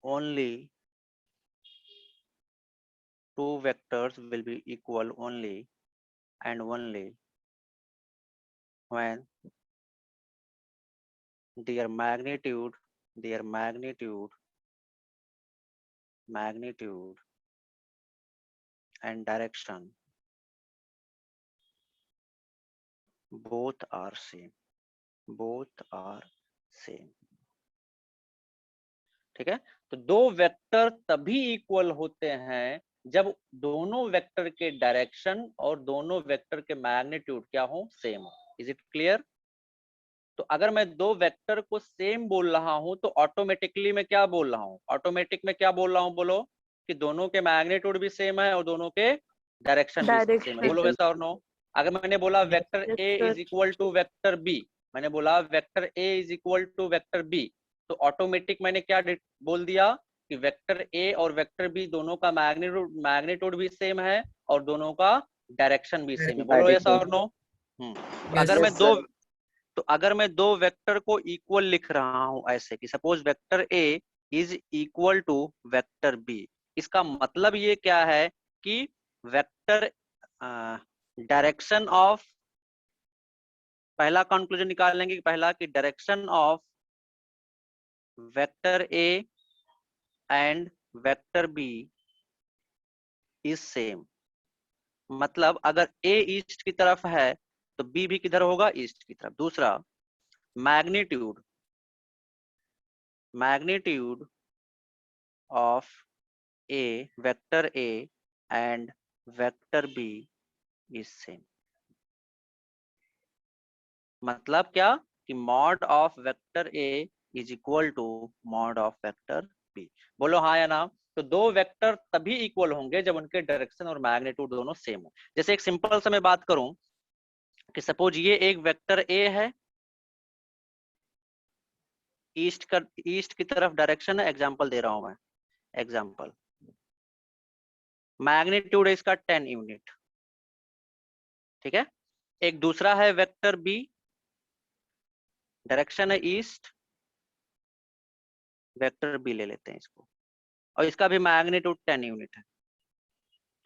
only two vectors will be equal only and only when their magnitude and direction both are same, both are same। ठीक है, तो दो vector तभी equal होते हैं जब दोनों वेक्टर के डायरेक्शन और दोनों वेक्टर के मैग्नीट्यूड क्या हो, सेम हो। Is it clear? तो अगर मैं दो वेक्टर को सेम बोल रहा हूं तो ऑटोमेटिकली मैं क्या बोल रहा हूं, ऑटोमेटिक में क्या बोल रहा हूं, बोलो कि दोनों के मैग्नीट्यूड भी सेम है और दोनों के डायरेक्शन भी सेम है। बोलो Direction. ऐसा और नो? अगर मैंने बोला vector Yes, A sir. Is equal to vector B, मैंने बोला vector A is equal to vector B, तो ऑटोमेटिक मैंने क्या बोल दिया कि वेक्टर ए और वेक्टर बी दोनों का मैग्नीट्यूड भी सेम है और दोनों का डायरेक्शन भी सेम है। बोलो ऐसा और नो? अगर मैं दो तो अगर मैं दो वेक्टर को इक्वल लिख रहा हूं ऐसे कि suppose vector A is equal to vector B, इसका मतलब ये क्या है कि वेक्टर डायरेक्शन ऑफ, पहला कंक्लूजन निकाल लेंगे कि पहला कि direction of vector A and vector B is same. मतलब अगर ए ईस्ट की तरफ है तो बी भी किधर होगा, ईस्ट की तरफ। दूसरा, magnitude magnitude of A, vector A and vector B is same। मतलब क्या कि mod of vector A is equal to mod of vector B। बोलो हाँ या ना? तो दो वेक्टर तभी इक्वल होंगे जब उनके डायरेक्शन और मैग्नीट्यूड दोनों सेम हो। जैसे एक सिंपल सा मैं बात करूं कि सपोज ये एक वेक्टर A है, ईस्ट की तरफ डायरेक्शन है, एग्जांपल दे रहा हूं मैं, एग्जांपल मैग्नीट्यूड है इसका 10 यूनिट। ठीक है, एक दूसरा है वेक्टर बी, डायरेक्शन है ईस्ट, वेक्टर बी ले लेते हैं इसको, और इसका भी मैग्नीट्यूड 10 यूनिट है।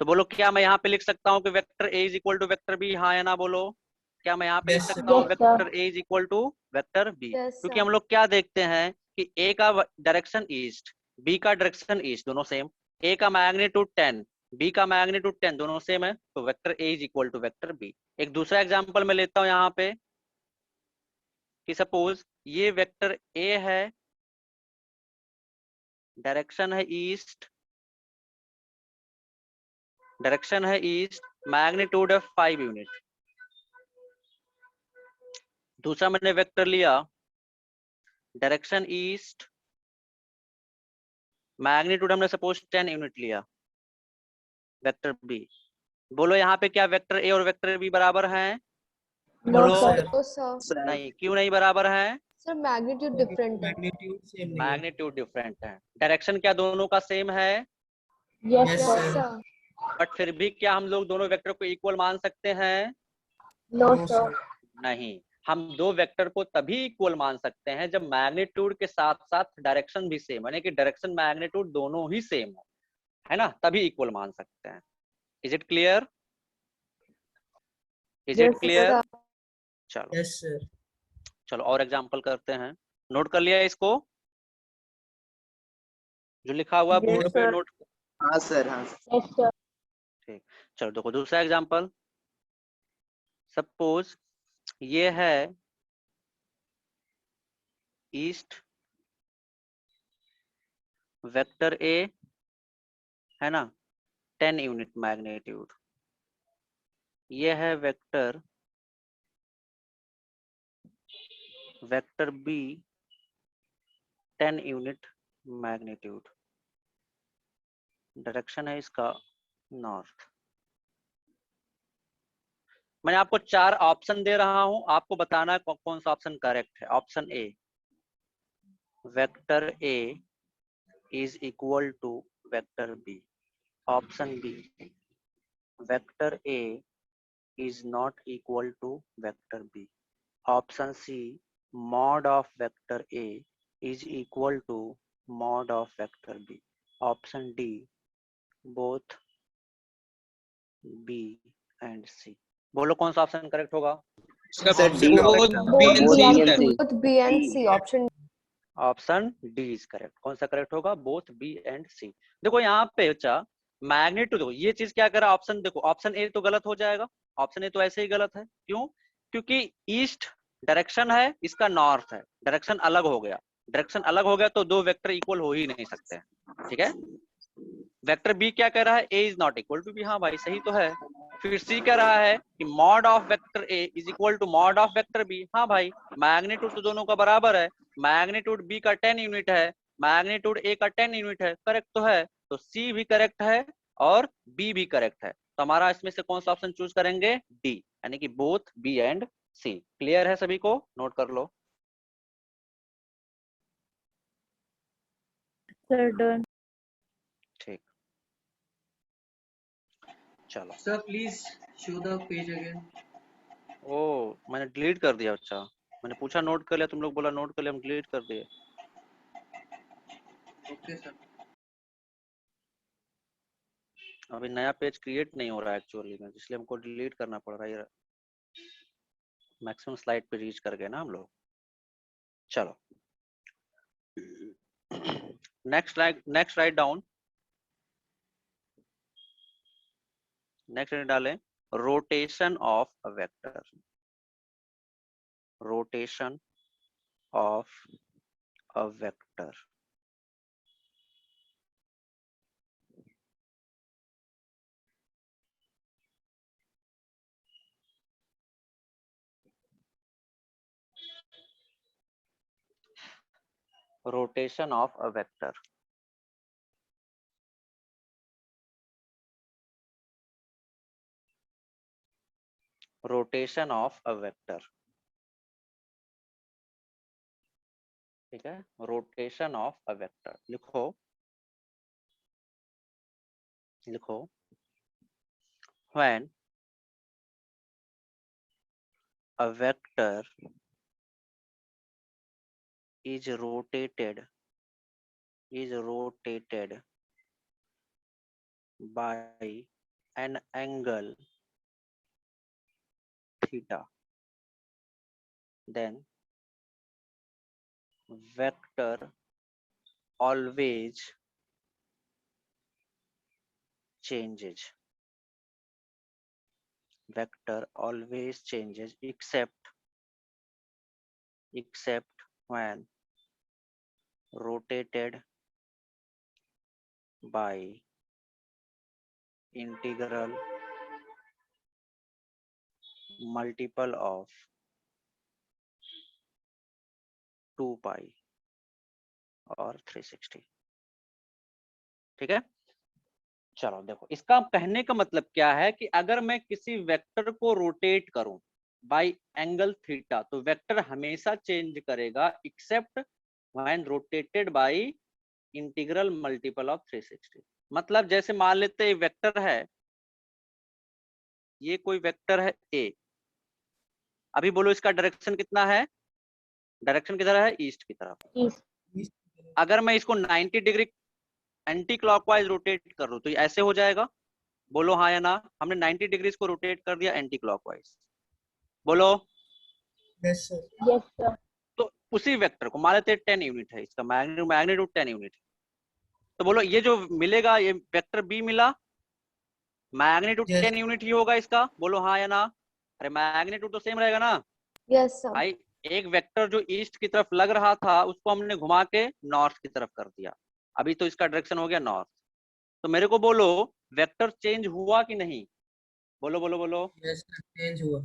तो बोलो क्या मैं यहाँ पे लिख सकता हूँ कि vector A is equal to vector B, हाँ या ना बोलो? क्या मैं यहाँ पे लिख Yes, सकता हूँ Yes, vector A is equal to vector B? Yes, क्योंकि sir. हम लोग क्या देखते हैं कि ए का डायरेक्शन ईस्ट, बी का डायरेक्शन ईस्ट, दोनों सेम। ए का मैग्नीट्यूड 10, बी का मैग्नीट्यूड 10, दोनों सेम है, तो vector A is equal to vector B. एक दूसरा एग्जाम्पल मैं लेता हूँ यहाँ पे कि सपोज ये वेक्टर ए है, डायरेक्शन है ईस्ट, मैग्नीट्यूड है 5 यूनिट। दूसरा मैंने वेक्टर लिया, डायरेक्शन ईस्ट, मैग्नीट्यूड हमने सपोज 10 यूनिट लिया, वेक्टर बी। बोलो यहाँ पे क्या वेक्टर ए और वेक्टर बी बराबर हैं? No, बोलो sir. No, sir. नहीं, क्यों नहीं बराबर हैं? Sir, magnitude different है. magnitude same नहीं है। मैग्नीट्यूड डिफरेंट है। डायरेक्शन क्या दोनों का सेम है? Yes, Yes, sir. Yes, sir. sir. But फिर भी क्या हम लोग दोनों वेक्टर को इक्वल मान सकते हैं? No, No, sir. sir. नहीं, हम दो वेक्टर को तभी इक्वल मान सकते हैं जब मैग्नीट्यूड के साथ साथ डायरेक्शन भी सेम, यानी कि डायरेक्शन मैग्नीट्यूड दोनों ही सेम हो, है ना, तभी इक्वल मान सकते हैं। Is it clear? Is it Yes, clear? sir. चलो Yes, sir. चलो और एग्जांपल करते हैं। नोट कर लिया इसको, जो लिखा हुआ Yes, बोर्ड पे sir. नोट? हाँ सर, हाँ Yes, sir. ठीक, चलो देखो दूसरा एग्जांपल। सपोज ये है ईस्ट, वेक्टर ए है ना, 10 यूनिट मैग्नीट्यूड। ये है vector B, 10 unit magnitude, direction है इसका नॉर्थ। मैंने आपको 4 ऑप्शन दे रहा हूं, आपको बताना है कौन सा ऑप्शन करेक्ट है। Option A, vector A is equal to vector B. Option B, vector A is not equal to vector B. Option C, mod of vector A is equal to mod of vector B. Option D, both B and C। बोलो कौन सा option correct होगा? Sir, D Both B and C. Both B and C. Option option D is correct. कौन सा correct होगा? Both B and सी। देखो यहाँ पे बच्चा मैग्नीट्यूड, देखो ये चीज क्या कर रहा है, ऑप्शन देखो, ऑप्शन ए तो गलत हो जाएगा, ऑप्शन ए तो ऐसे ही गलत है। क्यों? क्योंकि ईस्ट डायरेक्शन है, इसका नॉर्थ है, डायरेक्शन अलग हो गया, डायरेक्शन अलग हो गया तो दो वेक्टर इक्वल हो ही नहीं सकते, ठीक है। वेक्टर बी क्या कह रहा है, A is not equal to B, हाँ भाई सही तो है। फिर सी कह रहा है कि mod of vector A is equal to mod of vector B, हाँ भाई मैग्नीट्यूड तो दोनों का बराबर है, मैग्नीट्यूड बी का 10 यूनिट है, मैग्नीट्यूड ए का 10 यूनिट है, करेक्ट तो है, तो सी भी करेक्ट है और बी भी करेक्ट है। तो हमारा इसमें से कौन सा ऑप्शन चूज करेंगे, डी, यानी कि both B and C. Clear है सभी को, नोट कर लो। Sir done. ठीक, चलो। Sir please show the page again. Oh मैंने डिलीट कर दिया, अच्छा मैंने पूछा नोट कर लिया, तुम लोग बोला नोट कर लिया, हम डिलीट कर दिए। Okay sir. अभी नया पेज क्रिएट नहीं हो रहा है एक्चुअली में, इसलिए हमको डिलीट करना पड़ रहा है। मैक्सिमम स्लाइड पे रीच कर गए ना हम लोग। चलो नेक्स्ट राइट डाउन, नेक्स्ट डालें rotation of a vector, rotation of a vector. rotation of a vector, rotation of a vector, ठीक है, rotation of a vector। लिखो लिखो when a vector is rotated by an angle theta, then vector always changes, vector always changes except when rotated by integral multiple of 2 pi और 360, ठीक है। चलो देखो, इसका कहने का मतलब क्या है कि अगर मैं किसी वेक्टर को रोटेट करूं बाय एंगल थीटा तो वेक्टर हमेशा चेंज करेगा except when rotated bye integral multiple of 360। मतलब जैसे मान लेते हैं वेक्टर है, ये कोई वेक्टर है ए, अभी बोलो इसका डायरेक्शन कितना है, डायरेक्शन किधर है, ईस्ट की तरफ। अगर मैं इसको 90 डिग्री एंटी क्लॉकवाइज रोटेट कर लूं तो ये ऐसे हो जाएगा, बोलो हाँ या ना। हमने 90 डिग्री को रोटेट कर दिया एंटी क्लॉकवाइज, बोलो यस सर। Yes sir. तो उसी वेक्टर को मान लेते हैं 10 यूनिट है, इसका मैग्नीट्यूड 10 यूनिट है, तो बोलो ये जो मिलेगा ये वेक्टर बी मिला, मैग्नीट्यूड 10 यूनिट ही होगा इसका, बोलो हाँ या ना। अरे मैग्नीट्यूड तो सेम रहेगा ना यस सर। भाई। एक वेक्टर जो ईस्ट की तरफ लग रहा था उसको हमने घुमा के नॉर्थ की तरफ कर दिया, अभी तो इसका डायरेक्शन हो गया नॉर्थ। तो मेरे को बोलो वेक्टर चेंज हुआ कि नहीं, बोलो बोलो बोलो। यस सर, चेंज हुआ।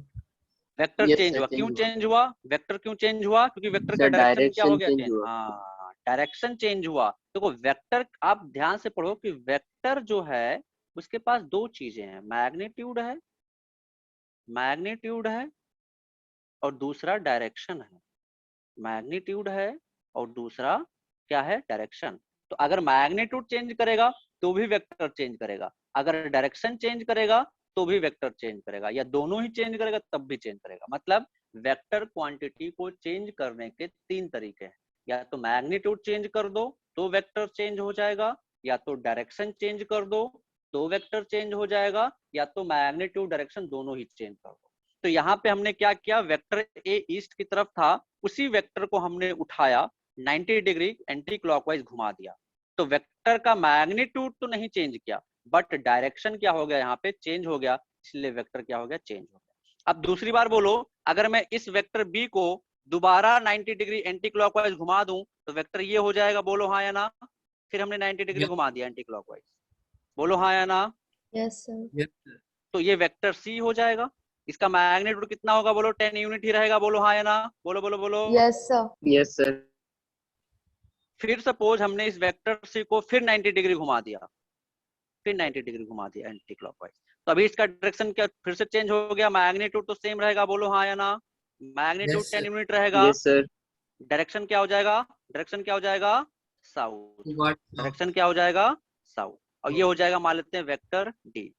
वेक्टर Yes, चेंज sir, हुआ, change क्यों हुआ। चेंज हुआ, वेक्टर क्यों चेंज हुआ, क्योंकि वेक्टर का सर डायरेक्शन क्या हो डायरेक्शन गया, चेंज हुआ। हाँ डायरेक्शन चेंज हुआ। देखो वेक्टर आप ध्यान से पढ़ो कि वेक्टर जो है उसके पास दो चीजें हैं, मैग्नीट्यूड है और दूसरा डायरेक्शन है, मैग्नीट्यूड है और दूसरा क्या है, डायरेक्शन। तो अगर मैग्नीट्यूड चेंज करेगा तो भी वेक्टर चेंज करेगा, अगर डायरेक्शन चेंज करेगा तो भी वेक्टर चेंज करेगा, या दोनों ही चेंज करेगा तब भी चेंज करेगा। मतलब वेक्टर क्वांटिटी को चेंज करने के तीन तरीके हैं, या तो मैग्नीट्यूड चेंज कर दो तो वेक्टर चेंज हो जाएगा, या तो डायरेक्शन चेंज कर दो तो वेक्टर चेंज हो जाएगा, या तो मैग्नीट्यूड डायरेक्शन दोनों ही चेंज कर दो। तो यहाँ पे हमने क्या किया, वेक्टर ए ईस्ट की तरफ था, उसी वेक्टर को हमने उठाया 90 डिग्री एंटी क्लॉकवाइज घुमा दिया। तो वेक्टर का मैग्नीट्यूड तो नहीं चेंज किया बट डायरेक्शन क्या हो गया, यहाँ पे चेंज हो गया, इसलिए वेक्टर क्या हो गया, चेंज हो गया। अब दूसरी बार बोलो, अगर मैं इस वेक्टर बी को दोबारा 90 डिग्री एंटी क्लॉकवाइज घुमा दूं तो वेक्टर ये हो जाएगा, बोलो हाँ या ना। फिर हमने 90 डिग्री Yes. घुमा दिया एंटी क्लॉकवाइज, बोलो हाँ या ना। Yes sir. Yes, sir. तो ये वेक्टर सी हो जाएगा। इसका मैग्नीट्यूड कितना होगा, बोलो 10 यूनिट ही रहेगा, बोलो हाँ या ना। बोलो बोलो बोलो। Yes sir. Yes sir. फिर सपोज हमने इस वेक्टर सी को फिर 90 डिग्री घुमा दिया, फिर 90 डिग्री घुमा दिया एंटी क्लॉकवाइज, तो अभी इसका डायरेक्शन क्या फिर से चेंज हो गया, मैग्नीट्यूड तो सेम रहेगा, बोलो हाँ या ना। Magnitude Yes, 10 sir. यूनिट रहेगा, यस सर। डायरेक्शन क्या हो जाएगा, डायरेक्शन क्या हो जाएगा, साउथ। What? डायरेक्शन क्या हो जाएगा, साउथ। और ये हो जाएगा, मान लेते हैं वेक्टर डी।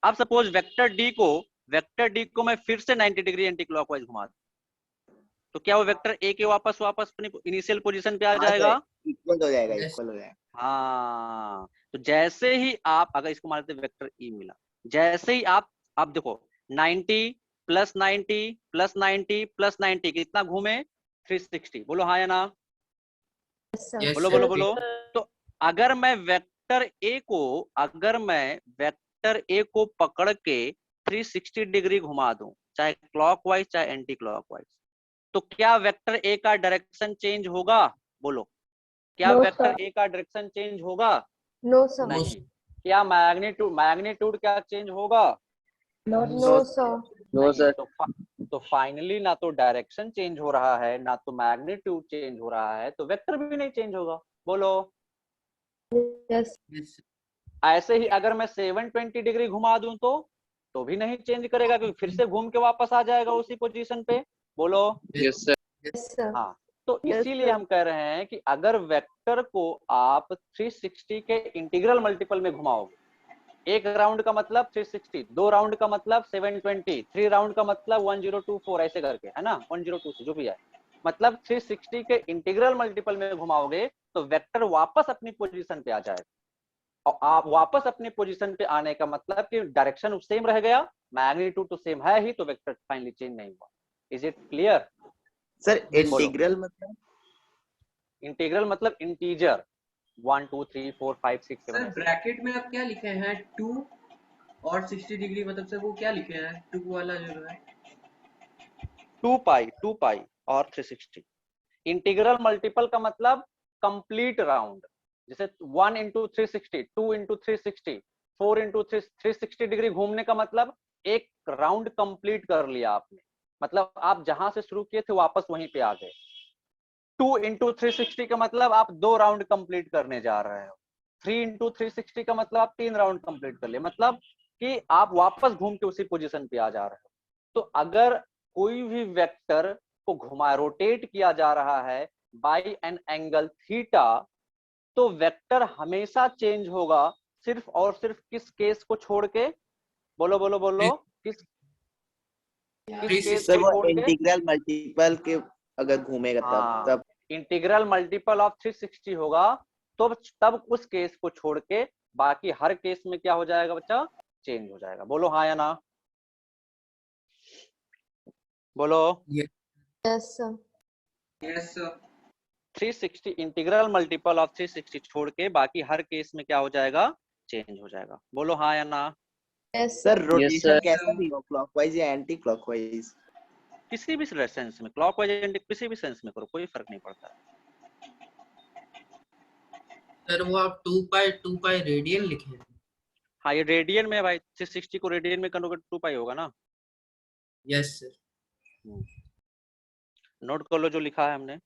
अब सपोज वेक्टर डी को मैं फिर से 90 डिग्री एंटी क्लॉकवाइज घुमा दूं, तो क्या वो वेक्टर ए के वापस वापस अपनी इनिशियल पोजीशन पे आ हाँ जाएगा। सर, इक्वल हो जाएगा, Yes. इक्वल हो जाएगा। हाँ, तो जैसे ही आप, अगर इसको मान लेते हैं वेक्टर ई मिला, जैसे ही आप देखो 90 प्लस 90 प्लस 90 प्लस 90 कितना घूमे, 360, बोलो हाँ या ना। Yes sir. Yes, बोलो sir. बोलो बोलो। तो अगर मैं वेक्टर ए को पकड़ के 360 डिग्री घुमा दूं, चाहे क्लॉकवाइज चाहे एंटी क्लॉकवाइज, तो क्या वेक्टर ए का डायरेक्शन चेंज होगा, बोलो। क्या No, वेक्टर sir. ए का डायरेक्शन चेंज होगा, नो सर। No, नहीं। क्या मैग्नीट्यूड क्या चेंज होगा, No, नो सर। नो नहीं। सर। तो फाइनली ना तो डायरेक्शन चेंज हो रहा है, ना तो मैग्नीट्यूड चेंज हो रहा है, तो वेक्टर भी नहीं चेंज होगा, बोलो। यस। Yes, sir. ऐसे ही अगर मैं 720 डिग्री घुमा दूं तो भी नहीं चेंज करेगा, क्योंकि फिर से घूम के वापस आ जाएगा उसी पोजीशन पे, बोलो। Yes sir. Yes sir. हाँ, तो Yes, इसीलिए sir. हम कह रहे हैं कि अगर वेक्टर को आप 360 के इंटीग्रल मल्टीपल में घुमाओगे, एक राउंड का मतलब 360, दो राउंड का मतलब 720, 3 राउंड का मतलब 1024, ऐसे करके, है ना, 1026 जो भी है, मतलब 360 के इंटीग्रल मल्टीपल में घुमाओगे तो वेक्टर वापस अपनी पोजीशन पे आ जाएगा। और आप वापस अपनी पोजीशन पे आने का मतलब कि डायरेक्शन सेम रह गया, मैग्नीट्यूड तो सेम है ही, तो वेक्टर फाइनली चेंज नहीं हुआ। Is it clear. सर बोलो। इंटीग्रल मतलब? इंटीग्रल मतलब इंटीजर, 1 2 3 4 5 6 7 सर ऐसे। ब्रैकेट में आप क्या लिखे हैं 2 और 60 डिग्री, मतलब सर वो क्या लिखे हैं 2 वाला जो है 2 पाई और 360। इंटीग्रल मल्टीपल का मतलब कंप्लीट राउंड, जैसे 1 इंटू 360, 2 इंटू 360, 4 इंटू 360 डिग्री घूमने का मतलब एक राउंड कंप्लीट कर लिया आपने, मतलब आप जहां से शुरू किए थे वापस वहीं पे आ गए। 2 इंटू 360 का मतलब आप 2 राउंड कंप्लीट करने जा रहे हो। 3 इंटू 360 का मतलब आप 3 राउंड कंप्लीट कर लिए, मतलब कि आप वापस घूम के उसी पोजीशन पे आ जा रहे हो। तो अगर कोई भी वेक्टर को घुमा रोटेट किया जा रहा है बाय एन एंगल थीटा, तो वेक्टर हमेशा चेंज होगा, सिर्फ और सिर्फ किस केस को छोड़ के, बोलो बोलो बोलो, किस केस सर को वो छोड़ के। इंटीग्रल मल्टीपल के अगर घूमेगा तब हाँ, इंटीग्रल मल्टीपल ऑफ 360 होगा, तो तब उस केस को छोड़ के बाकी हर केस में क्या हो जाएगा बच्चा, चेंज हो जाएगा, बोलो हाँ या ना, बोलो। Yes. Yes sir. Yes sir 360 integral multiple of 360 छोड़ के बाकी हर केस में क्या हो जाएगा, चेंज हो जाएगा, बोलो हाँ या ना। Yes sir sir. Rotation sir. कैसा भी हो, क्लॉकवाइज या एंटी क्लॉकवाइज? किसी भी सेंस में, क्लॉकवाइज किसी भी सेंस में करो, कोई फर्क नहीं पड़ता। सर वो आप 2 पाई रेडियन लिखे हैं। हाँ, ये रेडियन में है भाई, 360 को रेडियन में कन्वर्ट 2 पाई होगा ना। Yes sir. नोट कर लो जो लिखा है हमने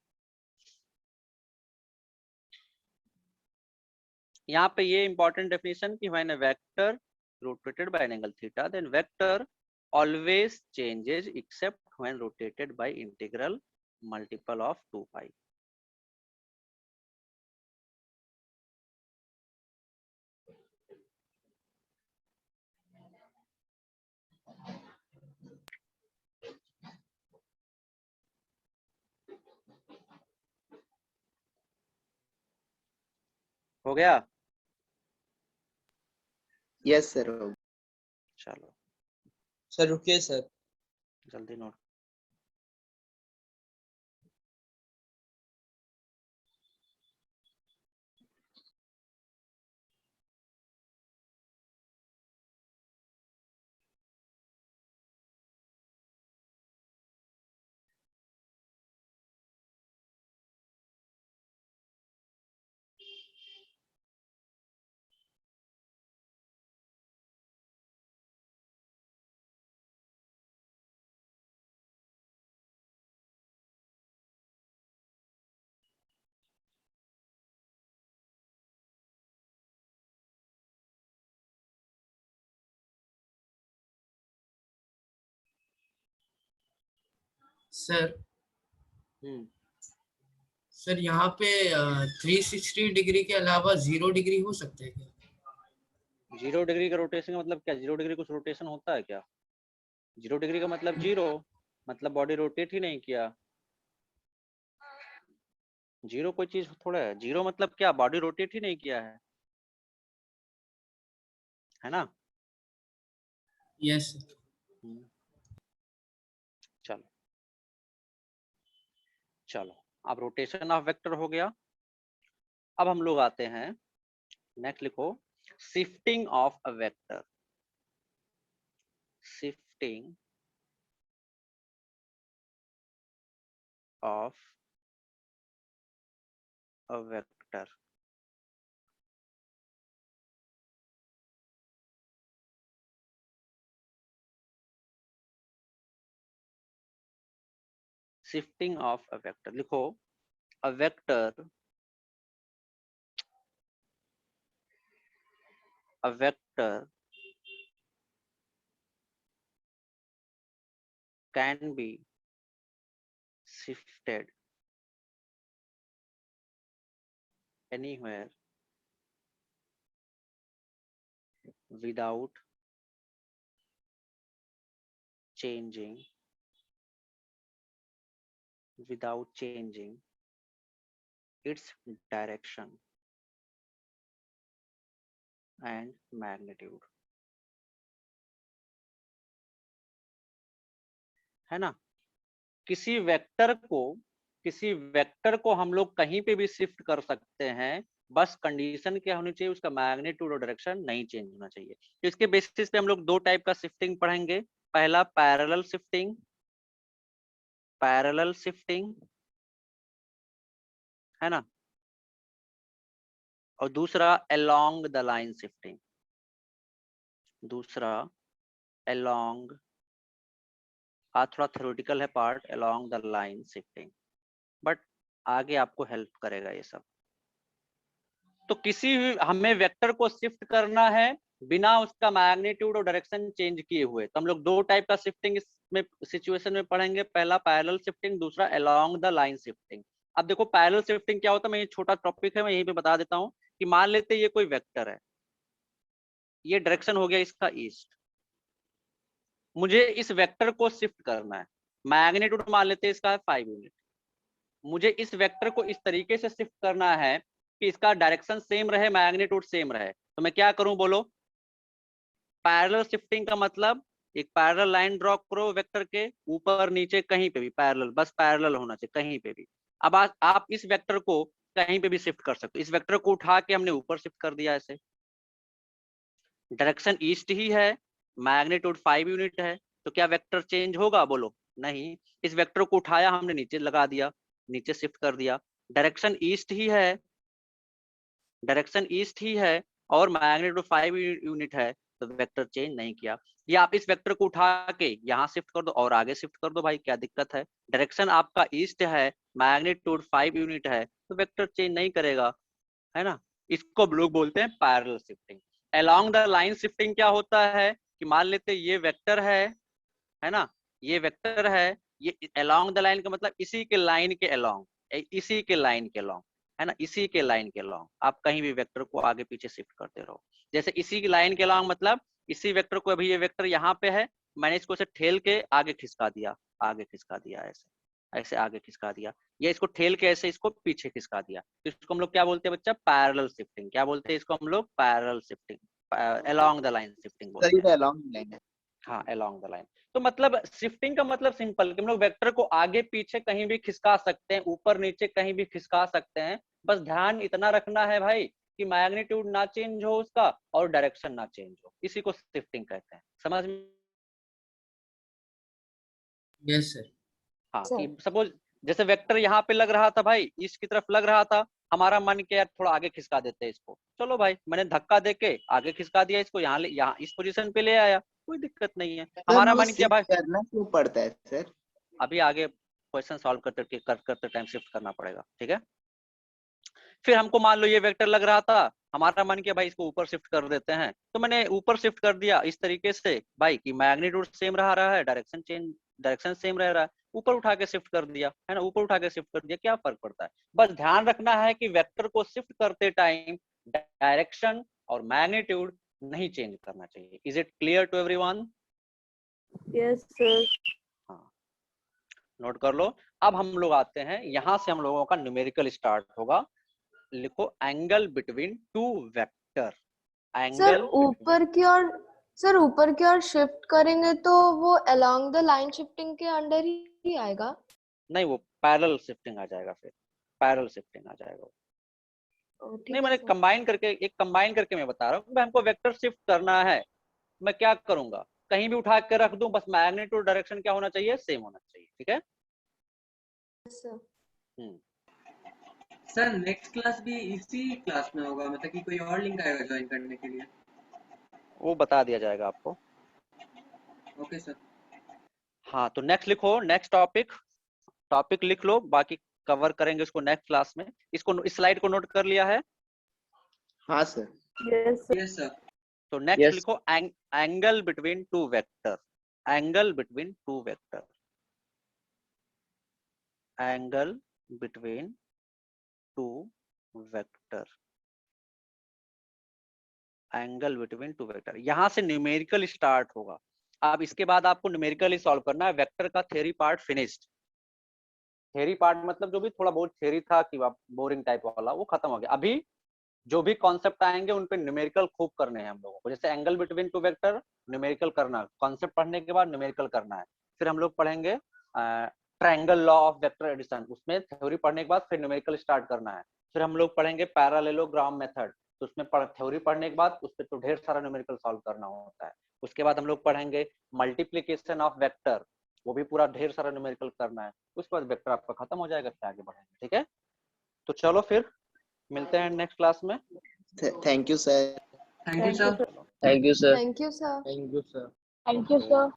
यहाँ पे, ये इंपॉर्टेंट डेफिनेशन कि when a vector rotated by an angle theta then vector always changes except when rotated by integral multiple of 2 pi। हो गया, यस सर। चलो सर रुकिए सर। जल्दी नोट। सर हम्म सर यहाँ पे 360 डिग्री के अलावा 0 डिग्री हो सकते हैं क्या? 0 डिग्री का रोटेशन का मतलब क्या? 0 डिग्री कुछ रोटेशन होता है क्या? 0 डिग्री का मतलब 0, मतलब बॉडी रोटेट ही नहीं किया। 0 कोई चीज थोड़ा है, 0 मतलब क्या? बॉडी रोटेट ही नहीं किया है ना? यस हम्म, चलो चलो, अब रोटेशन ऑफ वेक्टर हो गया। अब हम लोग आते हैं, नेक्स्ट लिखो, shifting of a vector. Shifting of a vector. Shifting of a vector लिखो, a vector, a vector can be shifted anywhere without changing its direction and magnitude, है ना? किसी वेक्टर को हम लोग कहीं पे भी शिफ्ट कर सकते हैं, बस कंडीशन क्या होनी चाहिए? उसका मैग्नीट्यूड और डायरेक्शन नहीं चेंज होना चाहिए। तो इसके बेसिस पे हम लोग दो टाइप का शिफ्टिंग पढ़ेंगे। पहला पैरेलल शिफ्टिंग, है ना, और दूसरा अलोंग द लाइन शिफ्टिंग। दूसरा अलोंग, आज थोड़ा थ्योरेटिकल है part, along the line shifting, but आगे आपको हेल्प करेगा ये सब। तो किसी भी हमें वेक्टर को शिफ्ट करना है बिना उसका मैग्नीट्यूड और डायरेक्शन चेंज किए हुए, तो हम लोग दो टाइप का शिफ्टिंग इसमें सिचुएशन में पढ़ेंगे। पहला पैरेलल शिफ्टिंग, दूसरा अलोंग द लाइन शिफ्टिंग। अब देखो पैरेलल शिफ्टिंग क्या होता है, मैं ये छोटा टॉपिक है, मैं यहीं पे बता देता हूँ कि मान लेते ये कोई वेक्टर है, ये डायरेक्शन हो गया इसका ईस्ट, मुझे इस वेक्टर को शिफ्ट करना है, मैग्नीट्यूड मान लेते हैं इसका है 5 यूनिट। मुझे इस वेक्टर को इस तरीके से शिफ्ट करना है कि इसका डायरेक्शन सेम रहे, मैग्नीट्यूड सेम रहे, तो मैं क्या करूं बोलो? पैरेलल शिफ्टिंग का मतलब एक पैरेलल लाइन ड्रॉ करो वेक्टर के ऊपर नीचे कहीं पे भी पैरेलल, बस पैरेलल होना चाहिए कहीं पे भी। अब आप इस वेक्टर को कहीं पे भी शिफ्ट कर सकते हो। इस वेक्टर को उठा के हमने ऊपर शिफ्ट कर दिया, ऐसे डायरेक्शन ईस्ट ही है, मैग्नीट्यूड 5 यूनिट है, तो क्या वेक्टर चेंज होगा बोलो? नहीं। इस वेक्टर को उठाया हमने नीचे लगा दिया, नीचे शिफ्ट कर दिया, डायरेक्शन ईस्ट ही है, और मैग्नीट्यूड 5 यूनिट है, तो वेक्टर चेंज नहीं किया। या आप इस वेक्टर को उठा के यहाँ शिफ्ट कर दो और आगे शिफ्ट कर दो, भाई क्या दिक्कत है? डायरेक्शन आपका ईस्ट है, मैग्नीट्यूड 5 यूनिट है, तो वेक्टर चेंज नहीं करेगा, है ना? इसको लोग बोलते हैं parallel shifting. Along the line shifting क्या होता है कि मान लेते ये वेक्टर है ना, ये वेक्टर है, ये अलोंग द लाइन का मतलब इसी के लाइन के अलोंग, इसी के लाइन के अलोंग, है ना, इसी के लाइन के अलोंग आप कहीं भी वेक्टर को आगे पीछे शिफ्ट करते रहो। जैसे इसी की लाइन के अलोंग मतलब इसी वेक्टर को, अभी ये वेक्टर यहाँ पे है, मैंने इसको से ठेल के आगे खिसका दिया, ऐसे ऐसे आगे खिसका दिया, या इसको ठेल के ऐसे इसको पीछे खिसका दिया, तो इसको हम लोग क्या बोलते हैं बच्चा? Parallel shifting. क्या बोलते हैं इसको हम लोग? Parallel shifting, along the line shifting बोलते हैं। अलोंग लाइन है। हाँ, अलोंग द लाइन। तो मतलब शिफ्टिंग का मतलब सिंपल, हम लोग वेक्टर को आगे पीछे कहीं भी खिसका सकते हैं, ऊपर नीचे कहीं भी खिसका सकते हैं, बस ध्यान इतना रखना है भाई कि मैग्नीट्यूड ना चेंज हो उसका और डायरेक्शन ना चेंज हो, इसी को शिफ्टिंग कहते हैं। समझ में? Yes sir. हाँ, कि सपोज जैसे वेक्टर यहाँ पे लग रहा था भाई, ईस्ट की तरफ लग रहा था, हमारा मन किया यार थोड़ा आगे खिसका देते हैं इसको, चलो भाई मैंने धक्का देके आगे खिसका दिया इसको, यहाँ इस पोजीशन पे ले आया, कोई दिक्कत नहीं है। हमारा मन किया भाई, करना क्यों पड़ता है सर? अभी आगे क्वेश्चन सॉल्व करते टाइम शिफ्ट करना पड़ेगा, ठीक है? फिर हमको मान लो ये वेक्टर लग रहा था, हमारा मन किया भाई इसको ऊपर शिफ्ट कर देते हैं, तो मैंने ऊपर शिफ्ट कर दिया इस तरीके से भाई कि मैग्नीट्यूड सेम रहा है, डायरेक्शन सेम रह रहा है, ऊपर उठा के शिफ्ट कर दिया, है ना, ऊपर उठा के शिफ्ट कर दिया, क्या फर्क पड़ता है। बस ध्यान रखना है कि वेक्टर को शिफ्ट करते टाइम डायरेक्शन और मैग्नीट्यूड नहीं चेंज करना चाहिए। Is it clear to everyone? Yes sir. हाँ, नोट कर लो। अब हम लोग आते हैं, यहां से हम लोगों का न्यूमेरिकल स्टार्ट होगा। लिखो angle between two vector. Sir angle ऊपर की ओर शिफ्ट करेंगे तो वो अलोंग द लाइन शिफ्टिंग के अंडर ही आएगा। नहीं, वो पैरेलल शिफ्टिंग आ जाएगा, फिर पैरेलल शिफ्टिंग आ जाएगा। ठीक नहीं, है मैंने सर। कंबाइन करके मैं बता रहा हूँ। हमको वेक्टर शिफ्ट करना है, मैं क्या करूंगा, कहीं भी उठा के रख दूं, बस मैग्नीट्यूड डायरेक्शन क्या होना चाहिए, सेम होना चाहिए। ठीक है सर सर नेक्स्ट क्लास भी इसी क्लास में होगा, मतलब कि कोई और लिंक आएगा ज्वाइन करने के लिए? वो बता दिया जाएगा आपको। Okay sir. हाँ, तो नेक्स्ट लिखो, नेक्स्ट टॉपिक लिख लो, बाकी कवर करेंगे उसको नेक्स्ट क्लास में। इस स्लाइड को नोट कर लिया है? हाँ sir. Yes sir. Yes sir. तो नेक्स्ट यस लिखो angle between two vector. Angle between two vector. Angle between two vector. Angle between two vector, यहां से न्यूमेरिकल स्टार्ट होगा। अब इसके बाद आपको न्यूमेरिकली सॉल्व करना है। वेक्टर का theory part finished. Theory part मतलब जो भी थोड़ा बहुत थ्योरी था कि बोरिंग टाइप वाला, वो खत्म हो गया। अभी जो भी कॉन्सेप्ट आएंगे उन पे न्यूमेरिकल खूब करने हैं हम लोगों को। जैसे angle between two vector, numerical करना, कॉन्सेप्ट पढ़ने के बाद न्यूमेरिकल करना है। फिर हम लोग पढ़ेंगे triangle law of vector addition, उसमें थ्योरी पढ़ने के बाद फिर न्यूमेरिकल स्टार्ट करना है। फिर हम लोग पढ़ेंगे पैरेललोग्राम मेथड, तो उसमें थ्योरी पढ़ने के बाद उस पर तो ढेर सारा न्यूमेरिकल सॉल्व करना होता है। उसके बाद हम लोग पढ़ेंगे मल्टीप्लीकेशन ऑफ वेक्टर, वो भी पूरा ढेर सारा न्यूमेरिकल करना है। उसके बाद वेक्टर आपका खत्म हो जाएगा, फिर आगे बढ़ेंगे। ठीक है, तो चलो फिर मिलते हैं नेक्स्ट क्लास में। Thank you sir. Thank you sir. Thank you sir. Thank you sir. Thank you sir. Thank you sir.